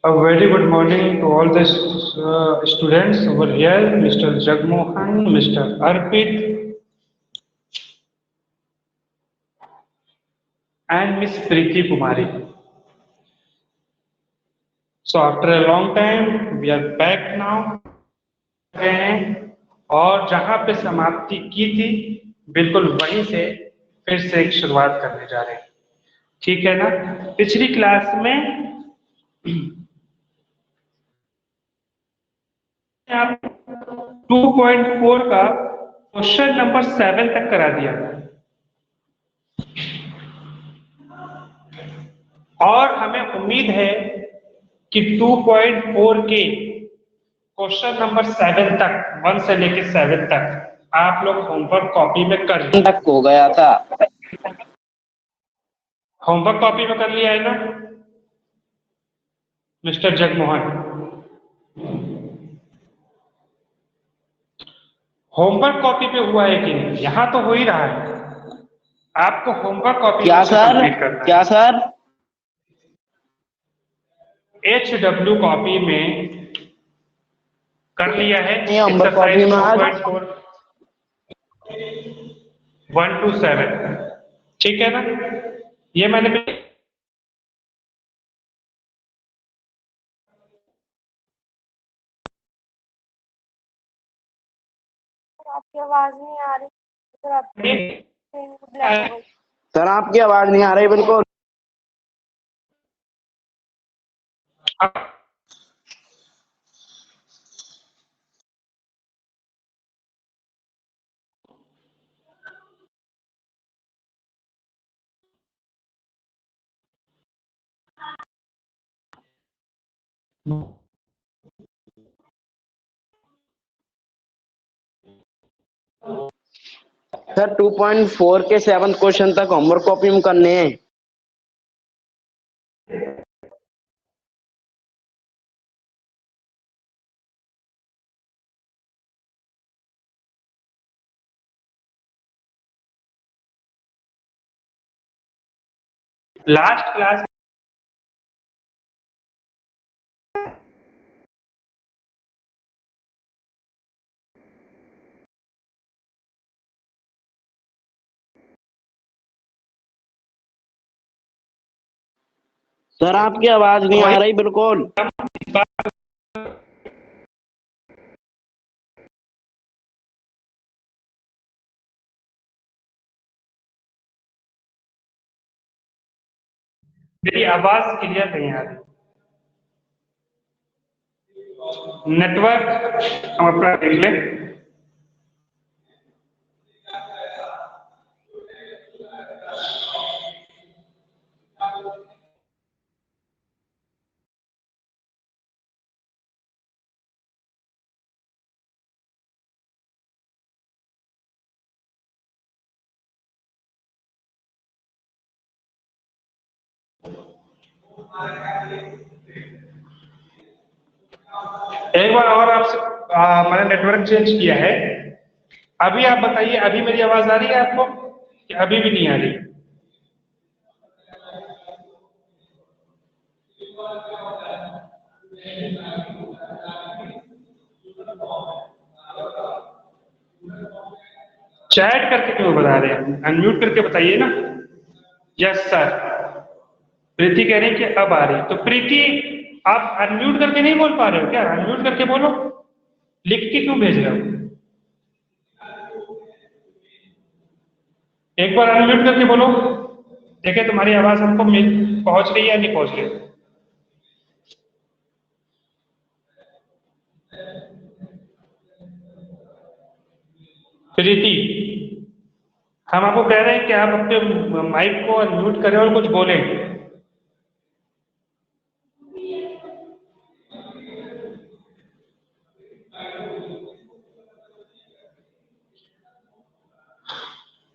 A very good morning to all the students over here, Mr. Jagmohan, Mr. Arpit, and Miss Preeti Kumari. So after a long time, we are back now. गए हैं और जहां पे समाप्ति की थी बिल्कुल वहीं से फिर से एक शुरुआत करने जा रहे हैं। ठीक है ना? पिछली क्लास में आप 2.4 का क्वेश्चन नंबर 7 तक करा दिया और हमें उम्मीद है कि 2.4 के क्वेश्चन नंबर 7 तक 1 से लेकर 7 तक आप लोग होमवर्क कॉपी में कर तक हो गया था। होमवर्क कॉपी में कर लिया है ना मिस्टर जगमोहन? होमवर्क कॉपी पे हुआ है कि नहीं? यहाँ तो हो ही रहा है। आपको होमवर्क कॉपी क्या सर? क्या सर? HW कॉपी में कर लिया है होमवर्क कॉपी में आज 1 to 7। ठीक है ना? ये मैंने आपकी आवाज नहीं आ रही सर, आपकी आवाज नहीं आ रही बिल्कुल। सर 2.4 के 7 क्वेश्चन तक होमवर्क कॉपी में करने हैं। लास्ट क्लास सर, आपकी आवाज नहीं आ रही बिल्कुल। मेरी आवाज क्लियर नहीं आ रही। नेटवर्क हम अपना देख लें। एक बार और आपसे मैंने नेटवर्क चेंज किया है। अभी आप बताइए, अभी मेरी आवाज आ रही है आपको कि अभी भी नहीं आ रही? चैट करके क्यों बता रहे हैं? अनम्यूट करके बताइए ना। यस सर, प्रीति कह रही कि अब आ रही। तो प्रीति, आप अनम्यूट करके नहीं बोल पा रहे हो क्या? अनम्यूट करके बोलो। लिख के क्यों भेज रहे हो? एक बार अनम्यूट करके बोलो, देखे तुम्हारी आवाज हमको पहुंच रही है या नहीं पहुंच रही। प्रीति, हम आपको कह रहे हैं कि आप अपने माइक को अनम्यूट करें और कुछ बोलें।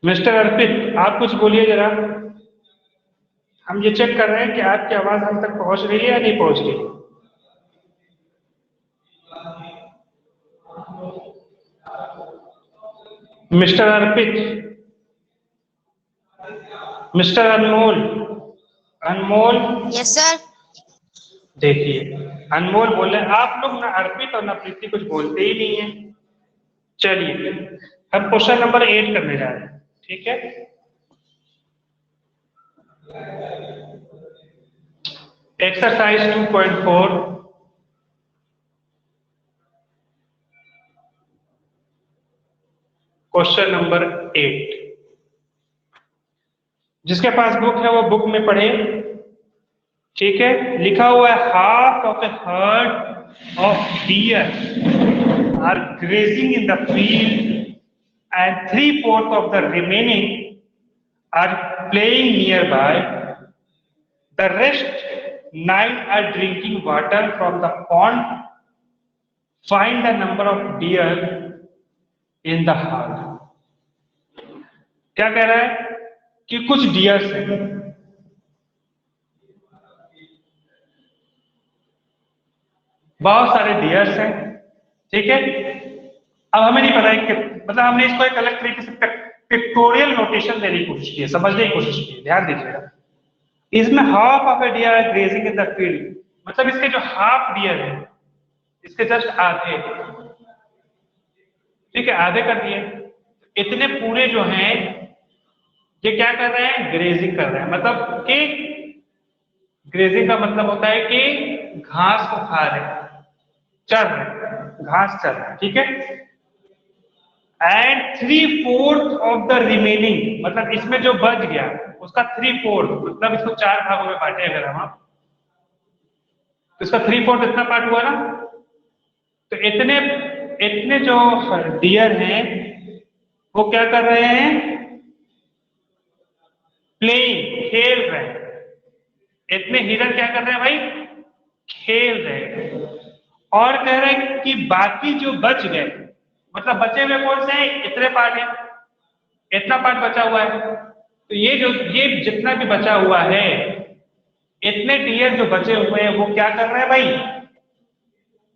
मिस्टर अर्पित, आप कुछ बोलिए जरा। हम ये चेक कर रहे हैं कि आपकी आवाज हम तक पहुंच रही है या नहीं पहुंच रही। Mister Arpit, mister Anmol, Anmol. Yes sir. देखिए, अनमोल बोले आप लोग ना अर्पित और ना प्रीति कुछ बोलते ही नहीं है। चलिए हम क्वेश्चन नंबर 8 करने जा रहे हैं, ठीक है। Exercise 2.4 question number 8। जिसके पास बुक है वो बुक में पढ़े, ठीक है। लिखा हुआ है half of a herd of deer are grazing in the field and 3/4 of the remaining are playing nearby. The rest 9 are drinking water from the pond. Find the number of deer in the herd. क्या कह रहा है कि कुछ dears हैं, बहुत सारे dears हैं, ठीक है। अब हमें नहीं पता है कि मतलब हमने इसको एक अलग तरीके से पिक्टोरियल नोटेशन देने की कोशिश की है, समझने की कोशिश की है। ध्यान दीजिएगा, इसमें half of a deer are grazing in the field, मतलब इसके जो हाफ डियर है इसके जस्ट आधे, ठीक है, आधे कर दिए। इतने पूरे जो हैं ये क्या कर रहे हैं, ग्रेजिंग कर रहे हैं। मतलब कि ग्रेजिंग का मतलब होता है कि घास को खा रहे हैं, चर रहे हैं, घास चर रहे हैं, ठीक है। एंड 3/4 ऑफ द रिमेनिंग, मतलब इसमें जो बच गया उसका 3/4, मतलब इसको 4 भागों में बांटे अगर हम, तो इसका 3/4 इतना पार्ट हुआ ना। तो इतने इतने जो डियर हैं वो क्या कर रहे हैं, प्लेइंग, खेल रहे हैं। इतने हिरन क्या कर रहे हैं भाई, खेल रहे हैं। और कह रहे हैं कि बाकी जो बच गए, मतलब बचे हुए कौन से हैं, इतने पार्ट हैं, इतना पार्ट बचा हुआ है। तो ये जितना भी बचा हुआ है, इतने डियर जो बचे हुए हैं वो क्या कर रहे हैं भाई,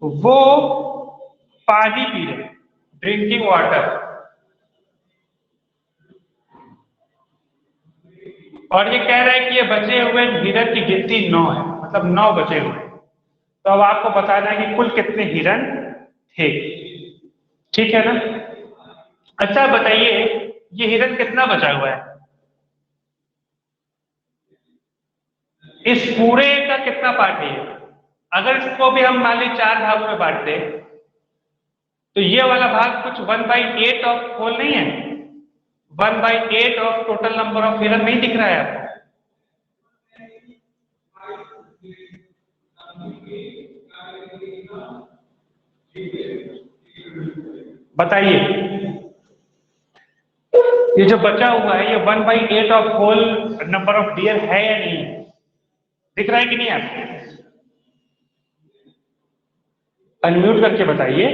वो पानी पी रहे हैं, ड्रिंकिंग वाटर। और ये कह रहा है कि ये बचे हुए हिरन की गिनती 9 है, मतलब 9 बचे हुए हैं। तो अब आपको बताना है कि कुल कितने हिरन थे, ठीक है ना। अच्छा बताइए ये हिरन कितना बचा हुआ है, इस पूरे का कितना पार्ट है। अगर इसको भी हम मान ली 4 भागों में बांट दें तो ये वाला भाग कुछ 1/8 ऑफ होल नहीं है, 1/8 ऑफ टोटल नंबर ऑफ हिरन नहीं दिख रहा है आपको। बताइए ये जो बचा हुआ है ये 1/8 of whole number of deer है या नहीं, दिख रहा है कि नहीं आपको? अनम्यूट करके बताइए।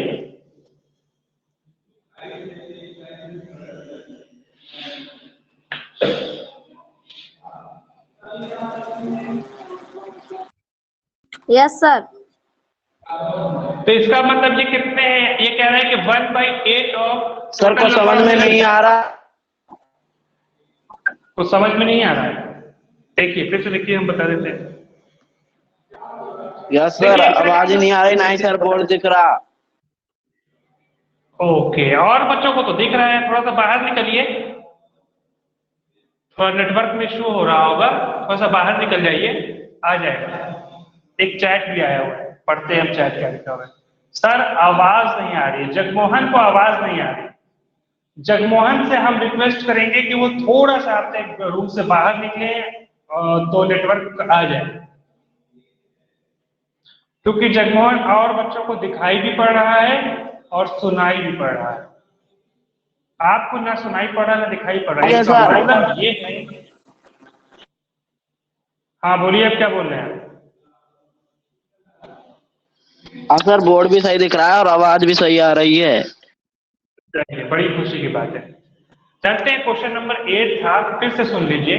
Yes sir. तो इसका मतलब ये कितने हैं, ये कह रहा है कि 1/8 ऑफ, सर को समझ में नहीं आ रहा, कुछ समझ में नहीं आ रहा है। देखिए फिर से देखिए, हम बता देते हैं। यस सर, आवाज ही नहीं आ रही, ना ही सर बोर्ड दिख रहा। ओके, और बच्चों को तो दिख रहा है, थोड़ा सा बाहर निकलिए, थोड़ा नेटवर्क में इशू हो रहा होगा, थोड़ा सा बाहर निकल जाइए, आ जाएगा। एक चैट भी आया हुआ है, पढ़ते हैं हम चैट क्या लिखा हुआ है। सर आवाज नहीं आ रही है, जगमोहन को आवाज नहीं आ रही। जगमोहन से हम रिक्वेस्ट करेंगे कि वो थोड़ा सा अपने रूम से बाहर निकले तो नेटवर्क आ जाए, क्योंकि जगमोहन और बच्चों को दिखाई भी पड़ रहा है और सुनाई भी पड़ रहा है। आपको ना सुनाई पड़ रहा है ना दिखाई पड़ रहा है, इसका मतलब ये है। हाँ बोलिए, अब क्या बोल रहे हैं? हाँ सर, बोर्ड भी सही दिख रहा है और आवाज भी सही आ रही है। चलिए बड़ी खुशी की बात है। चलते हैं, क्वेश्चन नंबर 8 था, फिर से सुन लीजिए।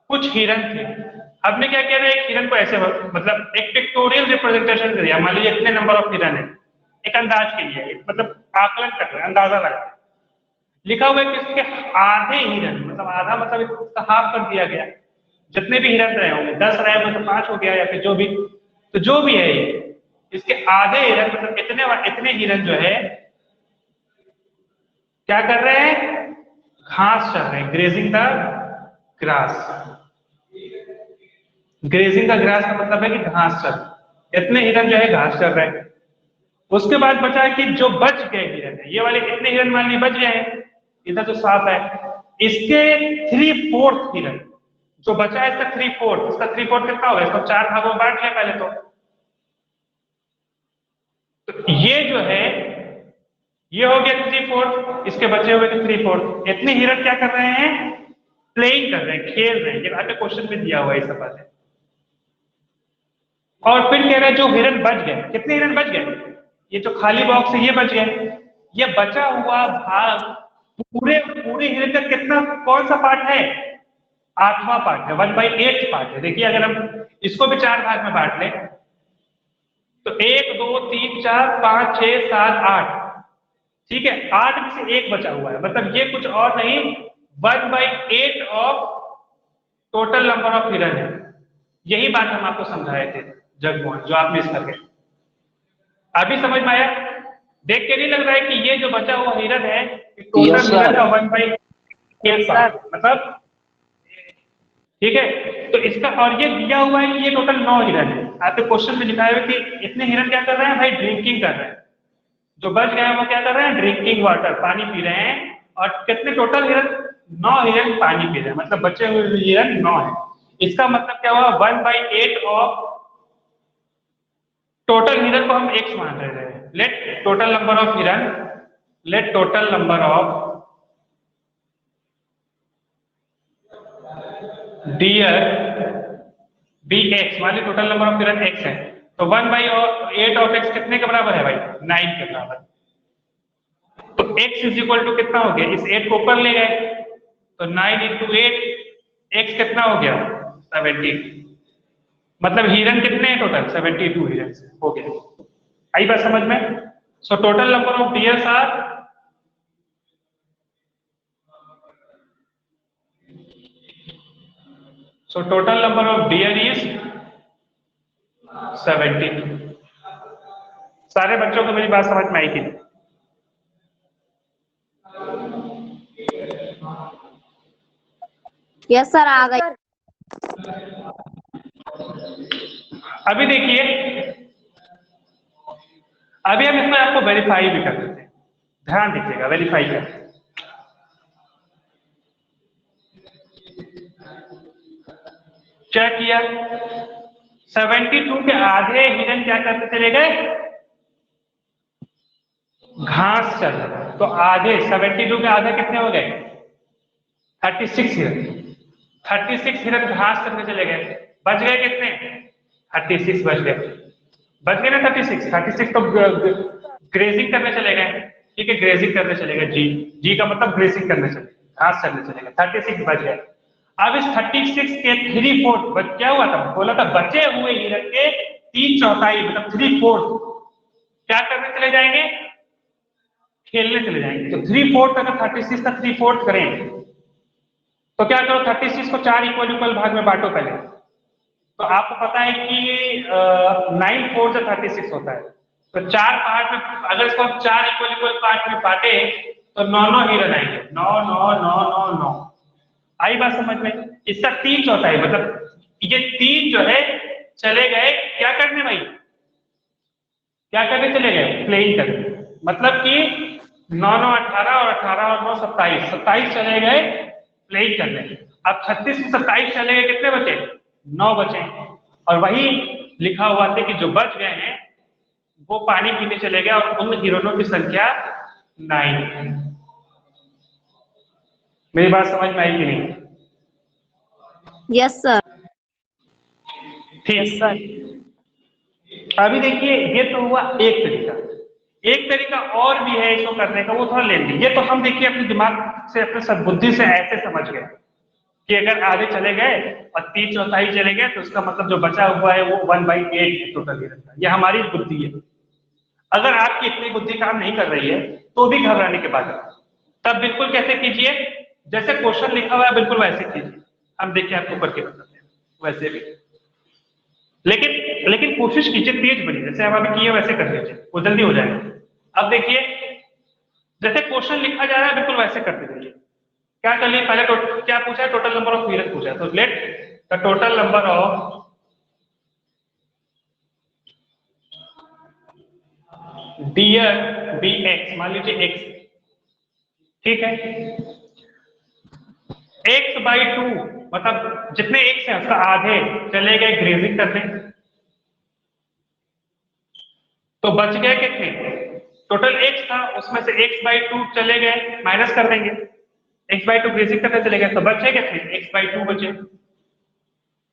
कुछ हिरन थे, हमने क्या किया, एक हिरन को ऐसे मतलब एक पिक्टोरियल रिप्रेजेंटेशन कर दिया। मान लीजिए इतने नंबर ऑफ हिरन है, एक अंदाज के लिए, मतलब आकलन कर रहे हैं, अंदाजा लगा रहे हैं। लिखा हुआ है कि इसके आधे हिरन, मतलब आधा मतलब इसका हाफ कर दिया गया। जितने भी हिरन रहे होंगे, 10 रहे होंगे तो 5 हो गया, या फिर जो भी, तो जो भी है इसके आधे हिरन मतलब इतने हिरन जो है क्या कर रहे हैं, घास चर रहे हैं, grazing the grass. Grazing the grass का मतलब है कि घास चर, इतने हिरन जो है घास चर रहे हैं। उसके बाद बचा है कि जो बच गए हिरन है, ये वाले कितने हिरन मान लीजिए बच गए हैं, इधर जो साफ है, इसके 3/4 हिरन जो बचा है, इसका 3/4, इसका 3/4 कितना होगा, इसको 4 भागों में बांट लिया पहले तो ये जो है ये हो गया 3/4, इसके बचे हुए 3/4। इतने हिरन क्या कर रहे हैं, प्लेइंग कर रहे हैं, खेल रहे हैं, ये आपके क्वेश्चन में दिया हुआ है सब बातें। और फिर कह रहे हैं जो हिरन बच गए, कितने हिरन बच गए, ये जो खाली बॉक्स है ये बच गए, ये बचा हुआ भाग पूरे हिरन का कितना, कौन सा पार्ट है, 8वां पार्ट है, 1/8 पार्ट है। देखिए अगर हम इसको भी 4 भाग में बांट लें तो 1 2 3 4 5 6 7 8, ठीक है, 8 में से 1 बचा हुआ है, मतलब ये कुछ और नहीं 1/8 ऑफ टोटल नंबर ऑफ हिरन है। यही बात हम आपको समझाए थे जगमोहन, जो आप मिस कर गए। अभी समझ में आया, देख के नहीं लग रहा है कि ये जो बचा हुआ हिरन है टोटल हिरन का 1/8 मतलब, ठीक है। तो इसका और ये दिया हुआ है कि ये टोटल 9 हिरन है, आपके क्वेश्चन में लिखा है कि इतने हिरन क्या कर रहे हैं भाई, ड्रिंकिंग कर रहे हैं, जो बच गए हैं वो क्या कर रहे हैं, ड्रिंकिंग वाटर, पानी पी रहे हैं। और कितने टोटल हिरन, 9 हिरन पानी पी रहे हैं, मतलब बचे हुए हिरन 9 है। इसका मतलब क्या हुआ, 1/8 ऑफ टोटल हिरन को हम x मान रहे हैं। लेट टोटल नंबर ऑफ हिरन, let total number of deer be x, मान ली टोटल नंबर ऑफ हिरन x है, तो 1/8 ऑफ x कितने के बराबर है भाई, 9 के बराबर। तो x इज इक्वल टू कितना हो गया, इस 8 को ऊपर ले गए तो 9 × 8, x कितना हो गया 70, मतलब हिरन कितने हैं टोटल, 72 हिरन हो गया। आई बात समझ में। So total number of deers are, so total number of deer is 72। सारे बच्चों को मेरी बात समझ में आई थी। यस सर, आ गई। अभी देखिए, अभी हम इसमें आपको वेरीफाई भी कर देते हैं, ध्यान दीजिएगा, वेरीफाई कर क्या किया, 72 के आधे हिरन क्या करते चले गए, घास चल रहा, तो आधे 72 के आधे कितने हो गए, 36 हिरन, 36 हिरन घास करने चले गए। बच गए कितने, 36 बच गए, बच गए ना 36 तो ग्रेजिंग करने चले गए, ठीक है, ग्रेजिंग करने चले गए, जी का मतलब ग्रेजिंग करने चले, घास चलने चले गए, 36 बच गए। अब इस 36 के 3/4 क्या हुआ था, बोला था बचे हुए हिरन के 3/4 मतलब 3/4 क्या करने चले जाएंगे, खेलने चले जाएंगे। तो 3/4 अगर 36 का 3/4 करें तो क्या करो, 36 को 4 इक्वल भाग में बांटो पहले, तो आपको पता है कि 9/4 से 36 होता है, तो 4 पार्ट में अगर इसको हम 4 इक्वल पार्ट में बांटे तो 9 हिरन आएंगे, 9 9 9 9 9। आई बात समझ में। इसका 3/4 मतलब ये 3 जो है चले गए क्या करने भाई, क्या करने चले गए, प्लेइंग करने, मतलब कि 9 9 18 और 18 और 9 27, 27 चले गए प्लेइंग करने। अब 36 में 27 चले गए, कितने बचे, 9 बचे। और वही लिखा हुआ था कि जो बच गए हैं वो पानी पीने चले गए और उन हिरनों की संख्या 9। मेरी बात समझ में आई कि नहीं, यस सर। ठीक सर। अभी देखिए ये तो हुआ एक तरीका, एक तरीका और भी है इसको करने का, वो थोड़ा लेंदी। ये तो हम देखिए अपने दिमाग से, अपने सद्बुद्धि से ऐसे समझ गए कि अगर आधे चले गए और 3/4 चले गए तो उसका मतलब जो बचा हुआ है वो 1/8 है टोटल हिरन का। ये हमारी बुद्धि है। अगर आपकी इतनी बुद्धि काम नहीं कर रही है तो भी घबराने के बाद तब बिल्कुल कैसे कीजिए, जैसे क्वेश्चन लिखा हुआ है बिल्कुल वैसे कीजिए। हम देखिए आपको करके बताते हैं वैसे भी, लेकिन लेकिन कोशिश कीजिए तेज बनी, जैसे हम अभी किए वैसे कर लीजिए, वो जल्दी हो जाएगा। अब देखिए जैसे क्वेश्चन लिखा जा रहा है बिल्कुल वैसे करते रहिए। क्या कर लिए पहले, क्या पूछा है, टोटल नंबर ऑफ व्हीलर्स पूछा है, तो let the total number of deer be X, मान लीजिए एक्स, ठीक है। एक्स बाई टू मतलब जितने एक्स हैं उसका आधे चले गए ग्रेजिंग करने, तो बच गए कितने, टोटल एक्स था उसमें से एक्स बाई टू चले गए, माइनस कर देंगे, एक्स बाई टू ग्रेजिंग करने चले गए, तो बचे कितने, एक्स बाई टू बचे,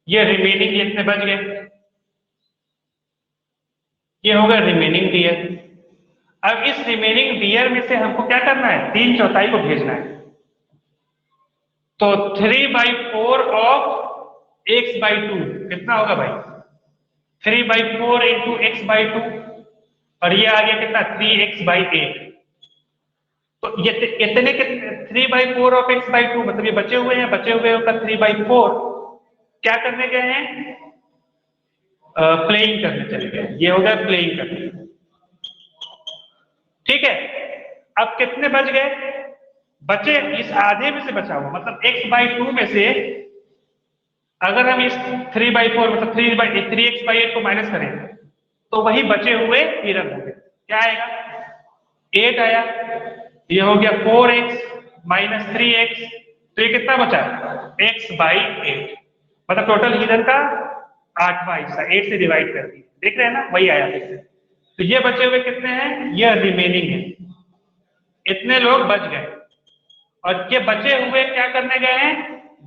ये रिमेनिंग ये इतने बच गए, ये हो गया रिमेनिंग डियर। अब इस रिमेनिंग डियर में से हमको क्या करना है, 3/4 को भेजना है, तो 3/4 ऑफ एक्स बाई टू कितना होगा भाई, 3/4 इंटू एक्स बाई टू, और ये आ गया कितना 3x/8। तो ये इतने के 3/4 ऑफ एक्स बाई टू मतलब ये बचे हुए हैं, बचे हुए का 3/4 क्या करने गए हैं, प्लेइंग करने चले गए, ये हो गया प्लेइंग करने, ठीक है। अब कितने बच गए, बचे इस आधे में से बचा हुआ मतलब x/2 में से अगर हम इस 3/4 मतलब 3x/8 को माइनस करें तो वही बचे हुए हिरन होंगे, क्या आएगा 8 आया, ये हो गया 4x माइनस 3x, तो ये कितना बचा x/8, मतलब टोटल हिरन का 8वां हिस्सा 8 से डिवाइड कर दिया, देख रहे हैं ना, वही आया फिर से। तो ये बचे हुए कितने हैं, ये रिमेनिंग है, इतने लोग बच गए, और ये बचे हुए क्या करने गए हैं,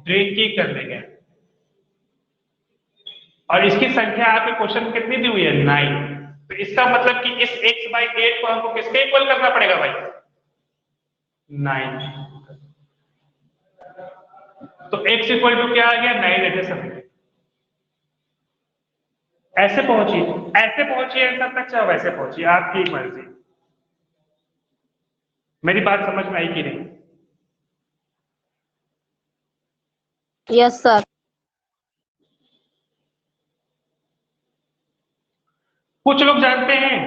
ड्रिंकिंग करने गए, और इसकी संख्या आपके क्वेश्चन में कितनी दी हुई है 9, तो इसका मतलब कि इस x/8 को हमको किसके इक्वल करना पड़ेगा भाई 9, तो x इक्वल टू क्या आ गया 9 एडिशन। ऐसे पहुंचिए आंसर तक, चाहे वैसे पहुंचिए, आपकी मर्जी। मेरी बात समझ में आई कि नहीं, यस सर। कुछ लोग जानते हैं,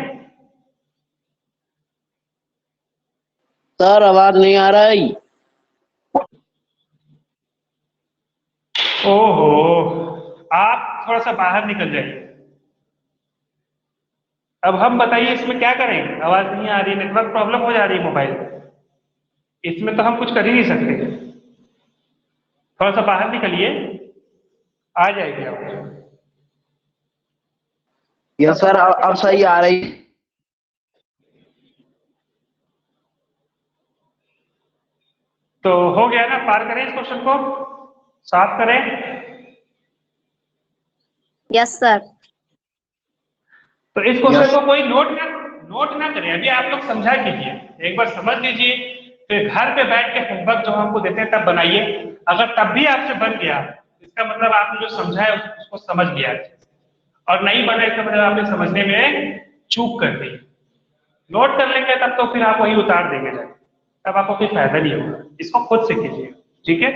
सर आवाज नहीं आ रही। ओहो आप थोड़ा सा बाहर निकल जाइए। अब हम बताइए इसमें क्या करें, आवाज नहीं आ रही, नेटवर्क प्रॉब्लम हो जा रही है मोबाइल, इसमें तो हम कुछ कर ही नहीं सकते, थोड़ा सा बाहर निकलिए, आ जाएगी आवाज। यस सर अब सही आ रही। तो हो गया ना, पार करें इस क्वेश्चन को, साफ करें। Yes sir. तो इस क्वेश्चन को कोई नोट ना करें, अभी आप लोग समझा कीजिए, एक बार समझ लीजिए, फिर घर पे बैठ के होमवर्क जो हमको देते हैं तब बनाइए, अगर तब भी आपसे बन गया इसका मतलब आपने जो समझा है उसको समझ लिया, और नहीं बना इसका मतलब आपने समझने में चूक कर दी। नोट कर लेंगे तब तो फिर आप वही उतार देंगे जाके, तब आपको कोई फायदा नहीं होगा, इसको खुद से कीजिए, ठीक है।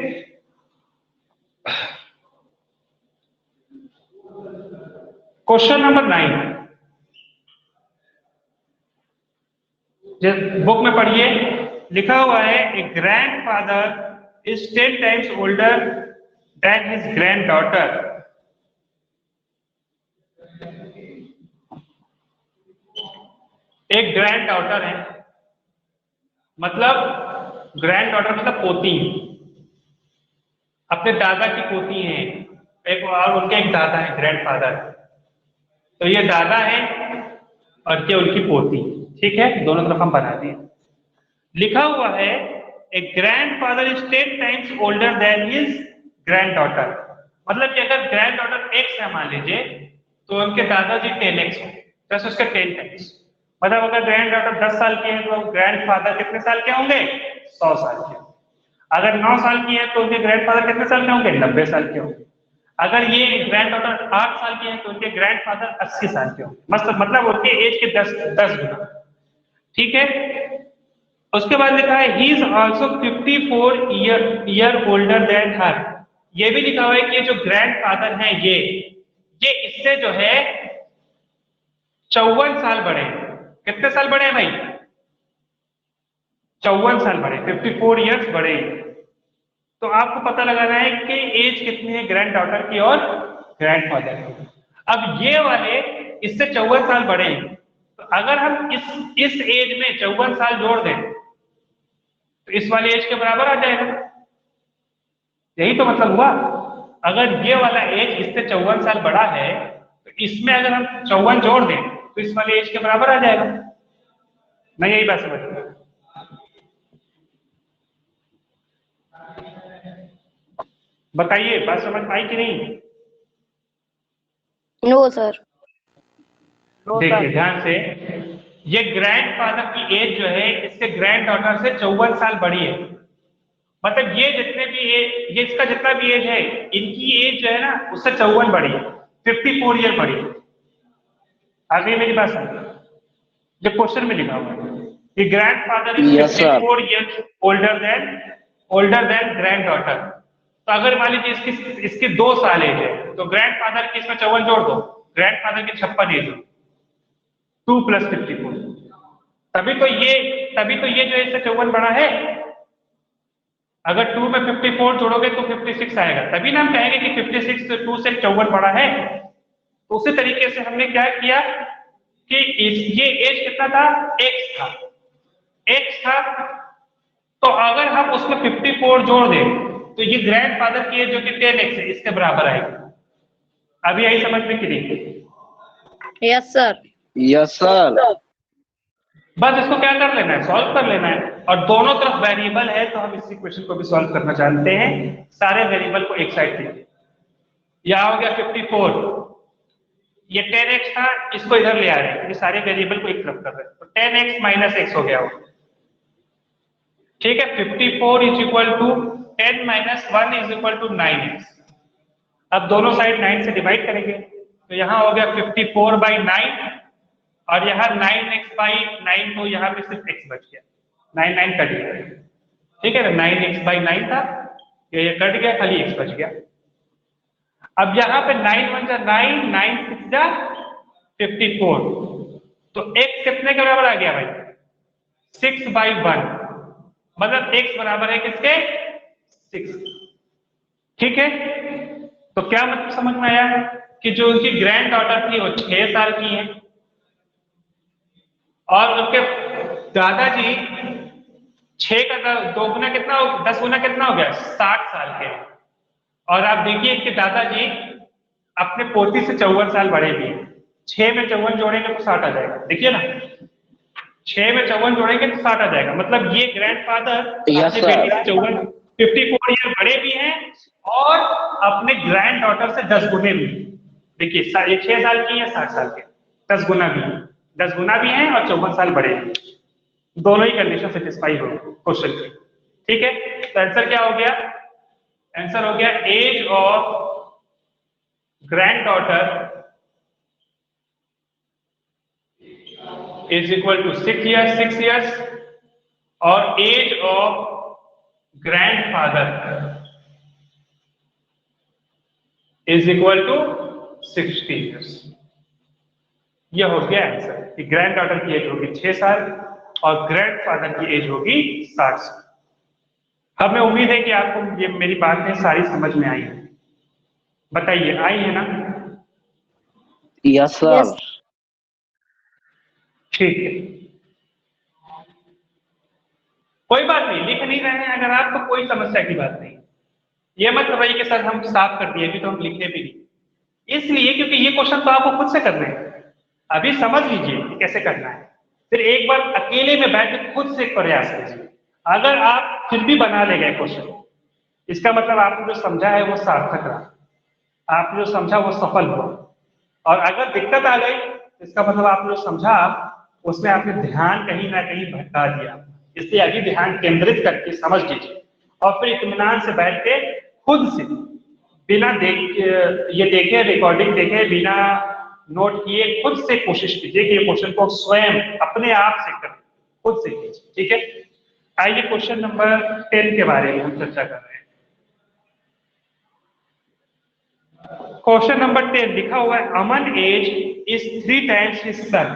क्वेश्चन नंबर 9 बुक में पढ़िए, लिखा हुआ है a grandfather is 10 times older than his granddaughter. एक ग्रैंड डॉटर है, मतलब ग्रैंड डॉटर मतलब पोती, अपने दादा की पोती है, एक और उनके एक दादा है ग्रैंडफादर, तो ये दादा है और ये उनकी पोती, ठीक है, दोनों तरफ हम बना दिए। लिखा हुआ है a grandfather is 10 times older than his granddaughter, मतलब कि अगर ग्रैंडडॉटर x है मान लीजिए, तो उनके दादाजी 10x हो, प्लस उसके 10 टाइम्स, मतलब अगर ग्रैंडडॉटर 10 साल की है तो ग्रैंडफादर कितने साल के होंगे 100 साल के, अगर 9 साल की है तो उनके ग्रैंडफादर कितने साल के होंगे 90 साल के होंगे, अगर ये ग्रैंडडॉटर 8 साल की है तो उनके ग्रैंडफादर 80 साल के होंगे, मतलब उनके एज के 10 गुना, ठीक है। उसके बाद लिखा है he is also 54 year older than her, ये भी लिखा हुआ है कि जो ग्रैंडफादर है ये इससे जो है 54 साल बड़े हैं। कितने साल बड़े हैं भाई? 54 साल बड़े, 54 ईयर्स बड़े हैं। तो आपको पता लगाना है कि एज कितनी है ग्रैंड डॉटर की और ग्रैंडफादर की। अब ये वाले इससे 54 साल बड़े हैं, तो अगर हम इस एज में 54 साल जोड़ दें तो इस वाले एज के बराबर आ जाएगा। यही तो मतलब हुआ। अगर ये वाला एज इससे 54 साल बड़ा है तो इसमें अगर हम 54 जोड़ दें तो इस वाले एज के बराबर आ जाएगा। मैं यही बात समझ रहा हूं। बताइए बात समझ में आई कि नहीं? No sir. देखिए ध्यान से, ये ग्रैंडफादर की एज जो है इससे ग्रैंड डॉटर से 54 साल बड़ी है। मतलब ये जितने भी ये इसका जितना भी एज है, इनकी एज जो है ना उससे 54 बड़ी है, 54 ईयर बड़ी है। आगे मेरी बात समझ, ये क्वेश्चन में लिखा हुआ है कि grandfather is Yes, sir. 54 years older than grand daughter. तो अगर मान लीजिए इसकी 2 साल एज है तो ग्रैंडफादर की इसमें 54 जोड़ दो, ग्रैंडफादर की 56 एज हो, 2 + 54। तभी तो ये जो है इससे 54 बड़ा है। अगर 2 में 54 जोड़ोगे तो 56 आएगा, तभी ना हम कहेंगे कि 56 से 2 से 54 बड़ा है। तो उसी तरीके से हमने क्या किया कि ये एज कितना था, एक्स था। तो अगर हम उसमें 54 जोड़ दें तो ये ग्रैंडफादर की एज जो कि 10x है इसके बराबर आएगी। अभी यही समझ में कि नहीं? Yes sir. Yes, sir. बस इसको क्या कर लेना है, सॉल्व कर लेना है। और दोनों तरफ वेरिएबल है तो हम इसी क्वेश्चन को भी सॉल्व करना जानते हैं। सारे वेरिएबल को एक साइड कीजिए। यह हो गया 54, ये 10x था, इसको इधर ले आ रहे हैं, ये सारे वेरिएबल को एक तरफ कर रहे हैं, तो 10x - x हो गया वो। ठीक है, 54 = 10 - 1 = 9x। अब दोनों साइड 9 से डिवाइड करेंगे तो यहाँ हो गया 54/9 और यहाँ 9x/9, तो यहाँ पे सिर्फ x बच गया, 9 कट गया। ठीक है ना, 9x/9 था, ये कट गया, खाली x बच गया। अब यहाँ पे 9 × 1 = 9, 9 × 6 = 54, तो x कितने के बराबर आ गया भाई, 6/1। मतलब x बराबर है किसके, 6। ठीक है, तो क्या मतलब समझ में आया कि जो उनकी ग्रैंड डॉटर थी वो 6 साल की है और उनके दादाजी 6 का 2 गुना कितना हो, 10 गुना कितना हो गया, 60 साल के। और आप देखिए कि दादाजी अपने पोती से 54 साल बड़े भी हैं। 6 में 54 जोड़ेंगे तो 60 आ जाएगा, देखिए ना, 6 में 54 जोड़ेंगे तो 60 आ जाएगा। मतलब ये ग्रैंडफादर Yes, अपनी sir. बेटी से 54 ईयर बड़े भी हैं और अपने ग्रैंड डॉटर से 10 गुने भी। देखिए ये 6 साल की है, 60 साल के, 10 गुना भी, 10 गुना भी है और 54 साल बड़े हैं। दोनों ही कंडीशन सेटिस्फाई हो क्वेश्चन की। ठीक है, तो आंसर क्या हो गया, आंसर हो गया age of granddaughter is equal to 6 years और age of grandfather is equal to 60 years. यह हो गया आंसर कि ग्रैंड डॉटर की एज होगी 6 साल और ग्रैंडफादर की एज होगी 60 साल। हमें उम्मीद है कि आपको ये मेरी बातें सारी समझ में आई है। बताइए, आई है ना? Yes, sir. यस। ठीक है, कोई बात नहीं, लिख नहीं रहे हैं अगर आप तो कोई समस्या की बात नहीं। ये मत रही कि सर हम साफ कर दिए, अभी तो हम लिखे भी नहीं, इसलिए क्योंकि ये क्वेश्चन तो आपको खुद से करने हैं। अभी समझ लीजिए कि कैसे करना है, फिर एक बार अकेले में बैठ के खुद से एक प्रयास कीजिए। अगर आप फिर भी बना ले गए क्वेश्चन, इसका मतलब आपने जो समझा है वो सार्थक रहा, आपने जो समझा वो सफल हुआ। और अगर दिक्कत आ गई इसका मतलब आपने जो समझा उसमें आपने ध्यान कहीं ना कहीं भटका दिया। इसलिए अभी ध्यान केंद्रित करके समझ लीजिए और फिर इत्मीनान से बैठ के खुद से, बिना ये देखे, रिकॉर्डिंग देखे, बिना नोट किए, खुद से कोशिश कीजिए कि ये क्वेश्चन को स्वयं अपने आप से करें, खुद से कीजिए। ठीक है, आइए क्वेश्चन नंबर 10 के बारे में हम चर्चा कर रहे हैं। क्वेश्चन नंबर 10 लिखा हुआ है Aman age is 3 times his son.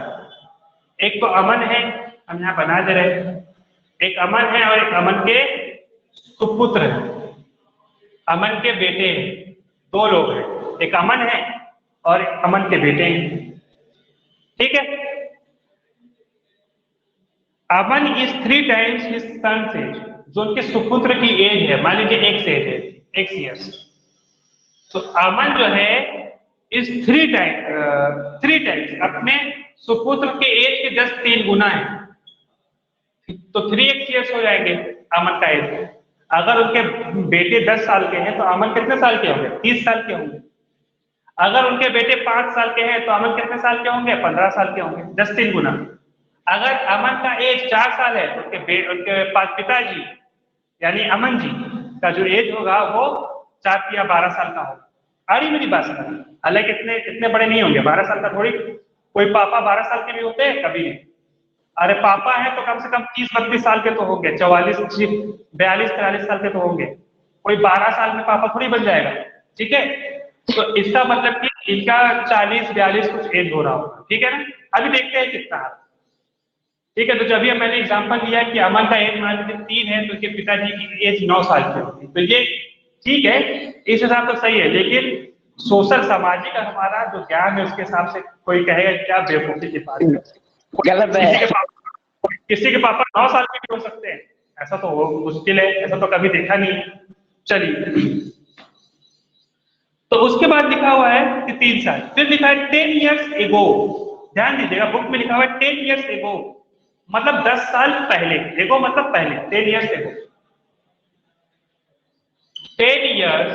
एक तो अमन है, हम यहाँ बना दे रहे हैं, एक अमन है और एक अमन के सुपुत्र है, अमन के बेटे हैं, दो लोग हैं, एक अमन है और एक अमन के बेटे हैं। ठीक है, Aman is 3 times his son's age, जो उनके सुपुत्र की एज है, मान लीजिए एक्स एज है, एक्स ईयर्स, तो अमन जो है इस 3 टाइम्स अपने सुपुत्र के एज के 3 गुना है, तो 3x ईयर्स हो जाएंगे अमन का एज। अगर उनके बेटे 10 साल के हैं तो अमन कितने साल के होंगे? 30 साल के होंगे। अगर उनके बेटे 5 साल के हैं तो अमन कितने साल के होंगे? 15 साल के होंगे, 3 गुना। अगर अमन का एज 4 साल है तो उनके पिताजी यानी अमन जी का जो एज होगा वो 4 या 12 साल का होगा। आ रही मेरी बात समझ? हालांकि इतने बड़े नहीं होंगे, 12 साल का थोड़ी, कोई पापा 12 साल के भी होते हैं, कभी नहीं। अरे पापा है तो कम से कम 30-32 साल के तो होंगे, 42-43 साल के तो होंगे, कोई 12 साल में पापा थोड़ी बन जाएगा। ठीक है, तो इसका मतलब कि इनका 40-42 कुछ एज हो रहा होगा। ठीक है ना, अभी देखते हैं कितना है। ठीक है, तो जब भी मैंने एग्जांपल लिया कि अमन का एज मान लीजिए 3 है तो उनके पिताजी की एज 9 साल की होगी, तो ये ठीक है, इस हिसाब से सही है। लेकिन सोशल सामाजिक हमारा जो ज्ञान है उसके हिसाब से कोई कहेगा क्या बेवकूफी की बात है, किसी के पापा 9 साल के भी हो सकते हैं, ऐसा तो मुश्किल है, ऐसा तो कभी देखा नहीं। चलिए, तो उसके बाद लिखा हुआ है कि 3 साल, फिर लिखा है 10 years ago। ध्यान दीजिएगा, बुक में लिखा हुआ है 10 years ago, मतलब 10 साल पहले, एगो मतलब पहले, 10 years ago, 10 years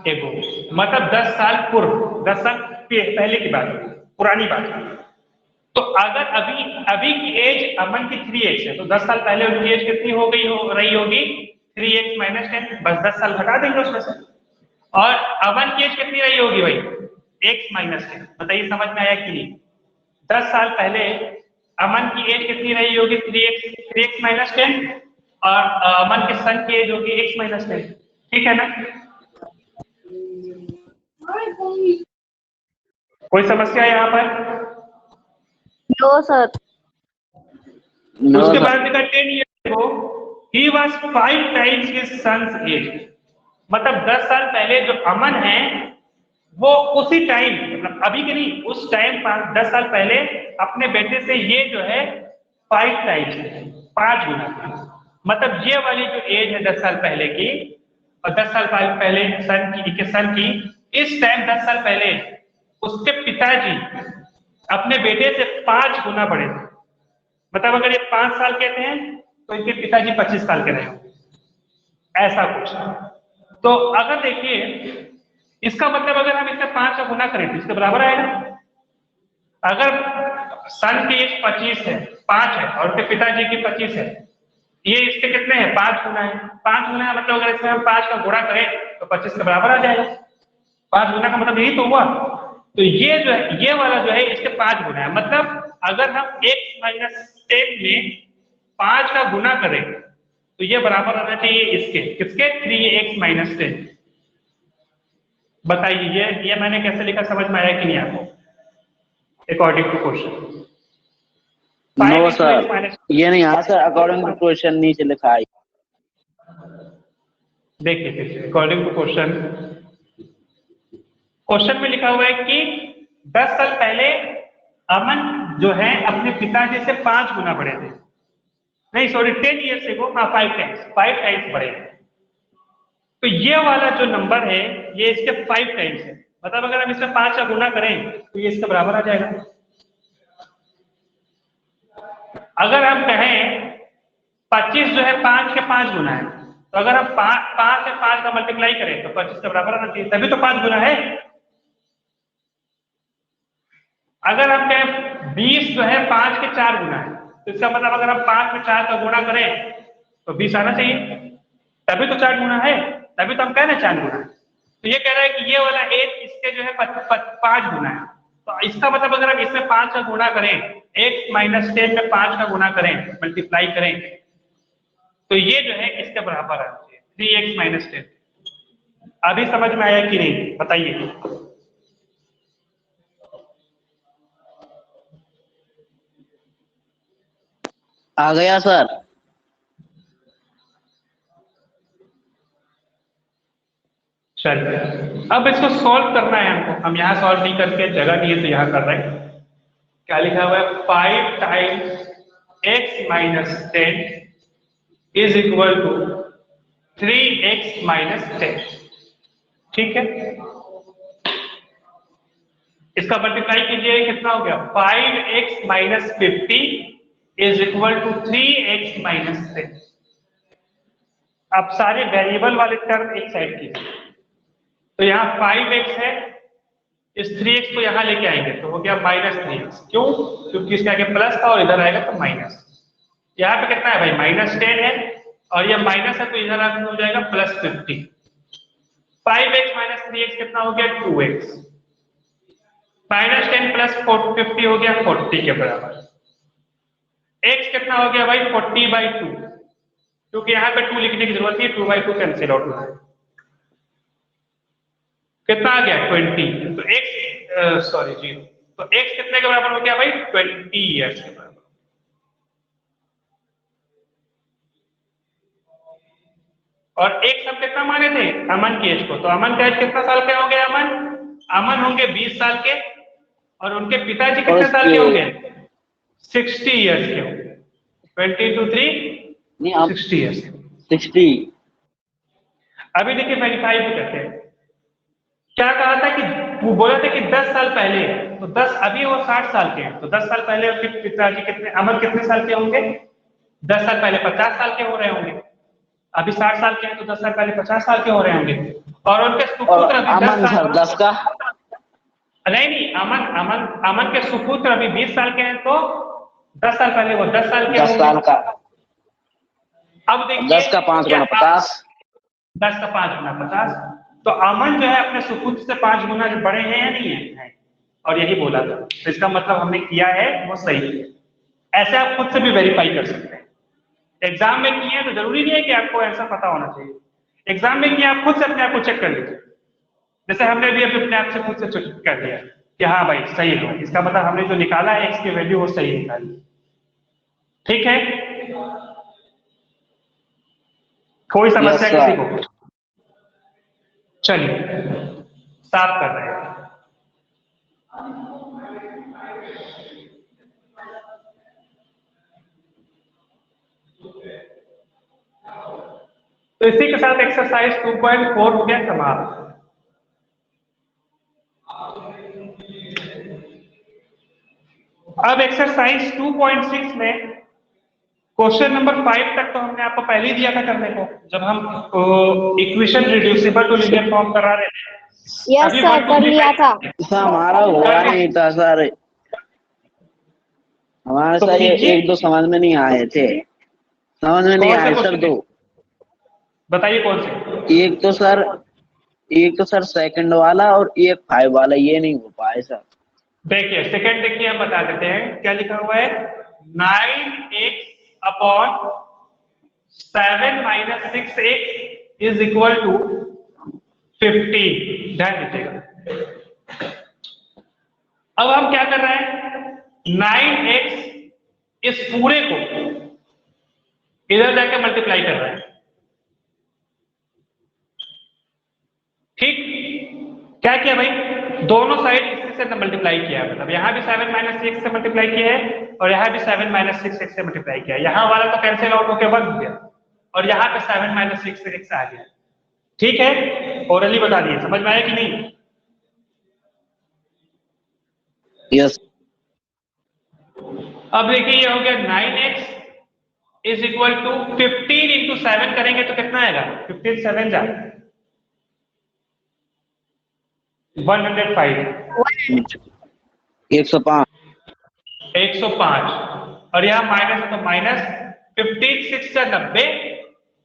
ago मतलब 10 साल पूर्व, 10 साल पहले की बात है, पुरानी बात है। तो अगर अभी की एज अमन की 3x है तो 10 साल पहले उनकी एज कितनी रही होगी? 3x - 10, बस 10 साल घटा देंगे उसमें से। और अमन की एज कितनी रही होगी भाई? x - 10। बताइए समझ में आया कि नहीं? 10 साल पहले अमन की एज कितनी रही होगी? 3x - 10, और अमन के सन की एज होगी x - 10। ठीक है ना? कोई समस्या यहाँ पर? No sir. उसके बाद लिखा 10 years ago he was 5 times his son's age, मतलब 10 साल पहले जो अमन है वो उसी टाइम, मतलब अभी के नहीं, उस टाइम 10 साल पहले अपने बेटे से ये जो है 5 टाइम्स, 5 गुना, मतलब ये वाली जो एज है 10 साल पहले की और 10 साल पहले सन की, इस टाइम 10 साल पहले उसके पिताजी अपने बेटे से 5 गुना बड़े थे। मतलब अगर ये 5 साल के थे तो इनके पिताजी 25 साल के रहे होंगे, ऐसा कुछ। तो अगर देखिए, इसका मतलब अगर हम इससे 5 का गुना करें तो इसके बराबर आएगा। अगर सन की एज 25 है, 5 है, और उनके पिताजी की 25 है, ये इसके कितने हैं? 5 गुना है। 5 गुना है मतलब अगर इसमें हम 5 का गुणा करें तो 25 के बराबर आ जाएगा। 5 गुना का मतलब यही तो हुआ। तो ये जो है, ये वाला जो है इसके 5 गुना है, मतलब अगर हम x - 10 में 5 का गुना करें तो ये बराबर आना चाहिए इसके, किसके? 3x - 10। बताइए ये मैंने कैसे लिखा, समझ में आया कि नहीं आपको? According to question. No sir, ये नहीं आया सर, अकॉर्डिंग टू क्वेश्चन नीचे लिखा है। देखिए अकॉर्डिंग टू क्वेश्चन, क्वेश्चन में लिखा हुआ है कि 10 साल पहले अमन जो है अपने पिताजी से 5 गुना बड़े थे, नहीं सॉरी 10 years ago, हाँ 5 टाइम्स बड़े हैं। तो ये वाला जो नंबर है ये इसके 5 टाइम्स है, मतलब अगर हम इसमें 5 का गुना करें तो ये इसके बराबर आ जाएगा। अगर हम कहें 25 जो है 5 के 5 गुना है, तो अगर हम 5 से 5 का मल्टीप्लाई करें तो 25 के बराबर आना चाहिए, तभी तो 5 गुना है। अगर हम कहें 20 जो है 5 के 4 गुना है, तो इसका मतलब अगर हम 5 में 4 का गुणा करें तो 20 आना चाहिए, तभी तो 4 गुना है, तभी तो हम कह रहे हैं 4 गुना है। तो ये कह रहा है कि ये वाला एज इसके जो है 5 गुना है, तो इसका मतलब अगर हम इसमें 5 का गुणा करें, x - 10 में 5 का गुणा करें, मल्टीप्लाई करें, तो ये जो है इसके बराबर आना चाहिए 3x - 10। अभी समझ में आया कि नहीं बताइए। आ गया सर। चलिए अब इसको सॉल्व करना है हमको। हम यहाँ सॉल्व नहीं करके, जगह नहीं है तो यहाँ कर रहे हैं। क्या लिखा हुआ है? 5 times x minus 10 is equal to 3x minus 10। ठीक है, इसका मल्टीप्लाई कीजिए, कितना हो गया? 5x minus 50 is equal to 3x minus 10। अब सारे वेरिएबल वाले टर्म एक साइड कीजिए। तो यहाँ 5x है, इस 3x को यहाँ लेके आएंगे तो हो गया माइनस 3x। क्यों? क्योंकि इसके आगे प्लस था और इधर आएगा तो माइनस। यहाँ पे कितना है भाई? माइनस 10 है और ये माइनस है तो इधर आगे हो जाएगा प्लस 50। 5x माइनस 3x कितना हो गया? 2x। माइनस 10 प्लस 50 हो गया 40 के बराबर। x कितना हो गया भाई? 40/2, क्योंकि यहाँ पे 2 लिखने की जरूरत है, 2/2 कैंसिल आउट हुआ है। कितना आ गया? 20। तो x सॉरी जी, तो x कितने के बराबर हो गया भाई? 20 ईयर्स के बराबर। और x हम कितना माने थे? अमन की एज को। तो अमन का एज कितना साल के हो गए? अमन होंगे 20 साल के और उनके पिताजी कितने साल के होंगे? 60 ईयर्स के होंगे। 20 to 3 60 ईयर्स। 60। अभी देखिए वेरीफाई भी करते हैं। क्या कहा था कि वो बोला था कि 10 साल पहले, तो 10 अभी वो 60 साल के हैं, तो 10 साल पहले उनके पिताजी कितने, अमन कितने साल के होंगे? 10 साल पहले 50 साल के हो रहे होंगे। अभी 60 साल के हैं तो 10 साल पहले 50 साल के हो रहे होंगे। और उनके सुपुत्र अभी 10 साल। 10 का नहीं, अमन के सुपुत्र अभी 20 साल के हैं तो 10 साल पहले वो 10 साल के 10 साल का। अब देखिए 10 का 5 गुना 50। 10 का 5 गुना 50। तो अमन जो है अपने सुपुत्र से 5 गुना जो बड़े हैं या नहीं है? और यही बोला था, तो इसका मतलब हमने किया है वो सही है। ऐसे आप खुद से भी वेरीफाई कर सकते हैं। एग्जाम में किए हैं तो जरूरी नहीं है कि आपको आंसर पता होना चाहिए। एग्जाम में किए आप खुद से अपने आप को चेक कर लीजिए। जैसे हमने भी अपने आप से खुद से चेक कर लिया कि हाँ भाई सही है, इसका मतलब हमने जो निकाला है x की वैल्यू वो सही निकाली। ठीक है, कोई समस्या किसी को? चलिए साफ कर रहे हैं। तो इसी के साथ एक्सरसाइज 2.4 हो गया समाप्त। अब एक्सरसाइज 2.6 में क्वेश्चन नंबर 5 तक तो हमने आपको पहले ही दिया था करने को, जब हम equation reducible to linear form करा रहे थे। यस सर, कर लिया था। हमारा हुआ नहीं था सर, हमारे तो सर ये 1-2 समझ में नहीं आए थे। समझ में नहीं आए सर 2। बताइए कौन से? एक तो सर सेकंड वाला और एक 5 वाला, ये नहीं हो पाए सर। देखिए सेकंड, देखिए हम बता देते हैं क्या लिखा हुआ है। 9x upon 7 minus 6x is equal to 15। ध्यान दीजिएगा। अब हम क्या कर रहे हैं? 9x इस पूरे को इधर जाके मल्टीप्लाई कर रहे हैं। ठीक, क्या किया भाई? दोनों साइड इससे मल्टीप्लाई किया है, मतलब यहाँ भी 7 माइनस 6 से मल्टीप्लाई किया है और यहाँ भी 7 माइनस 6 से मल्टीप्लाई किया है। यहाँ वाला तो कैंसिल आउट होकर 1 हो गया और यहाँ पे 7 माइनस 6 आ गया। ठीक है, ओरली बता दिए, समझ में आया कि नहीं? यस। अब देखिए ये हो गया 9x is equal to 15 into 7 करेंगे तो कितना आएगा? 15 7 जा 105। 105। 105 और यहाँ माइनस है तो माइनस 15 6 से 90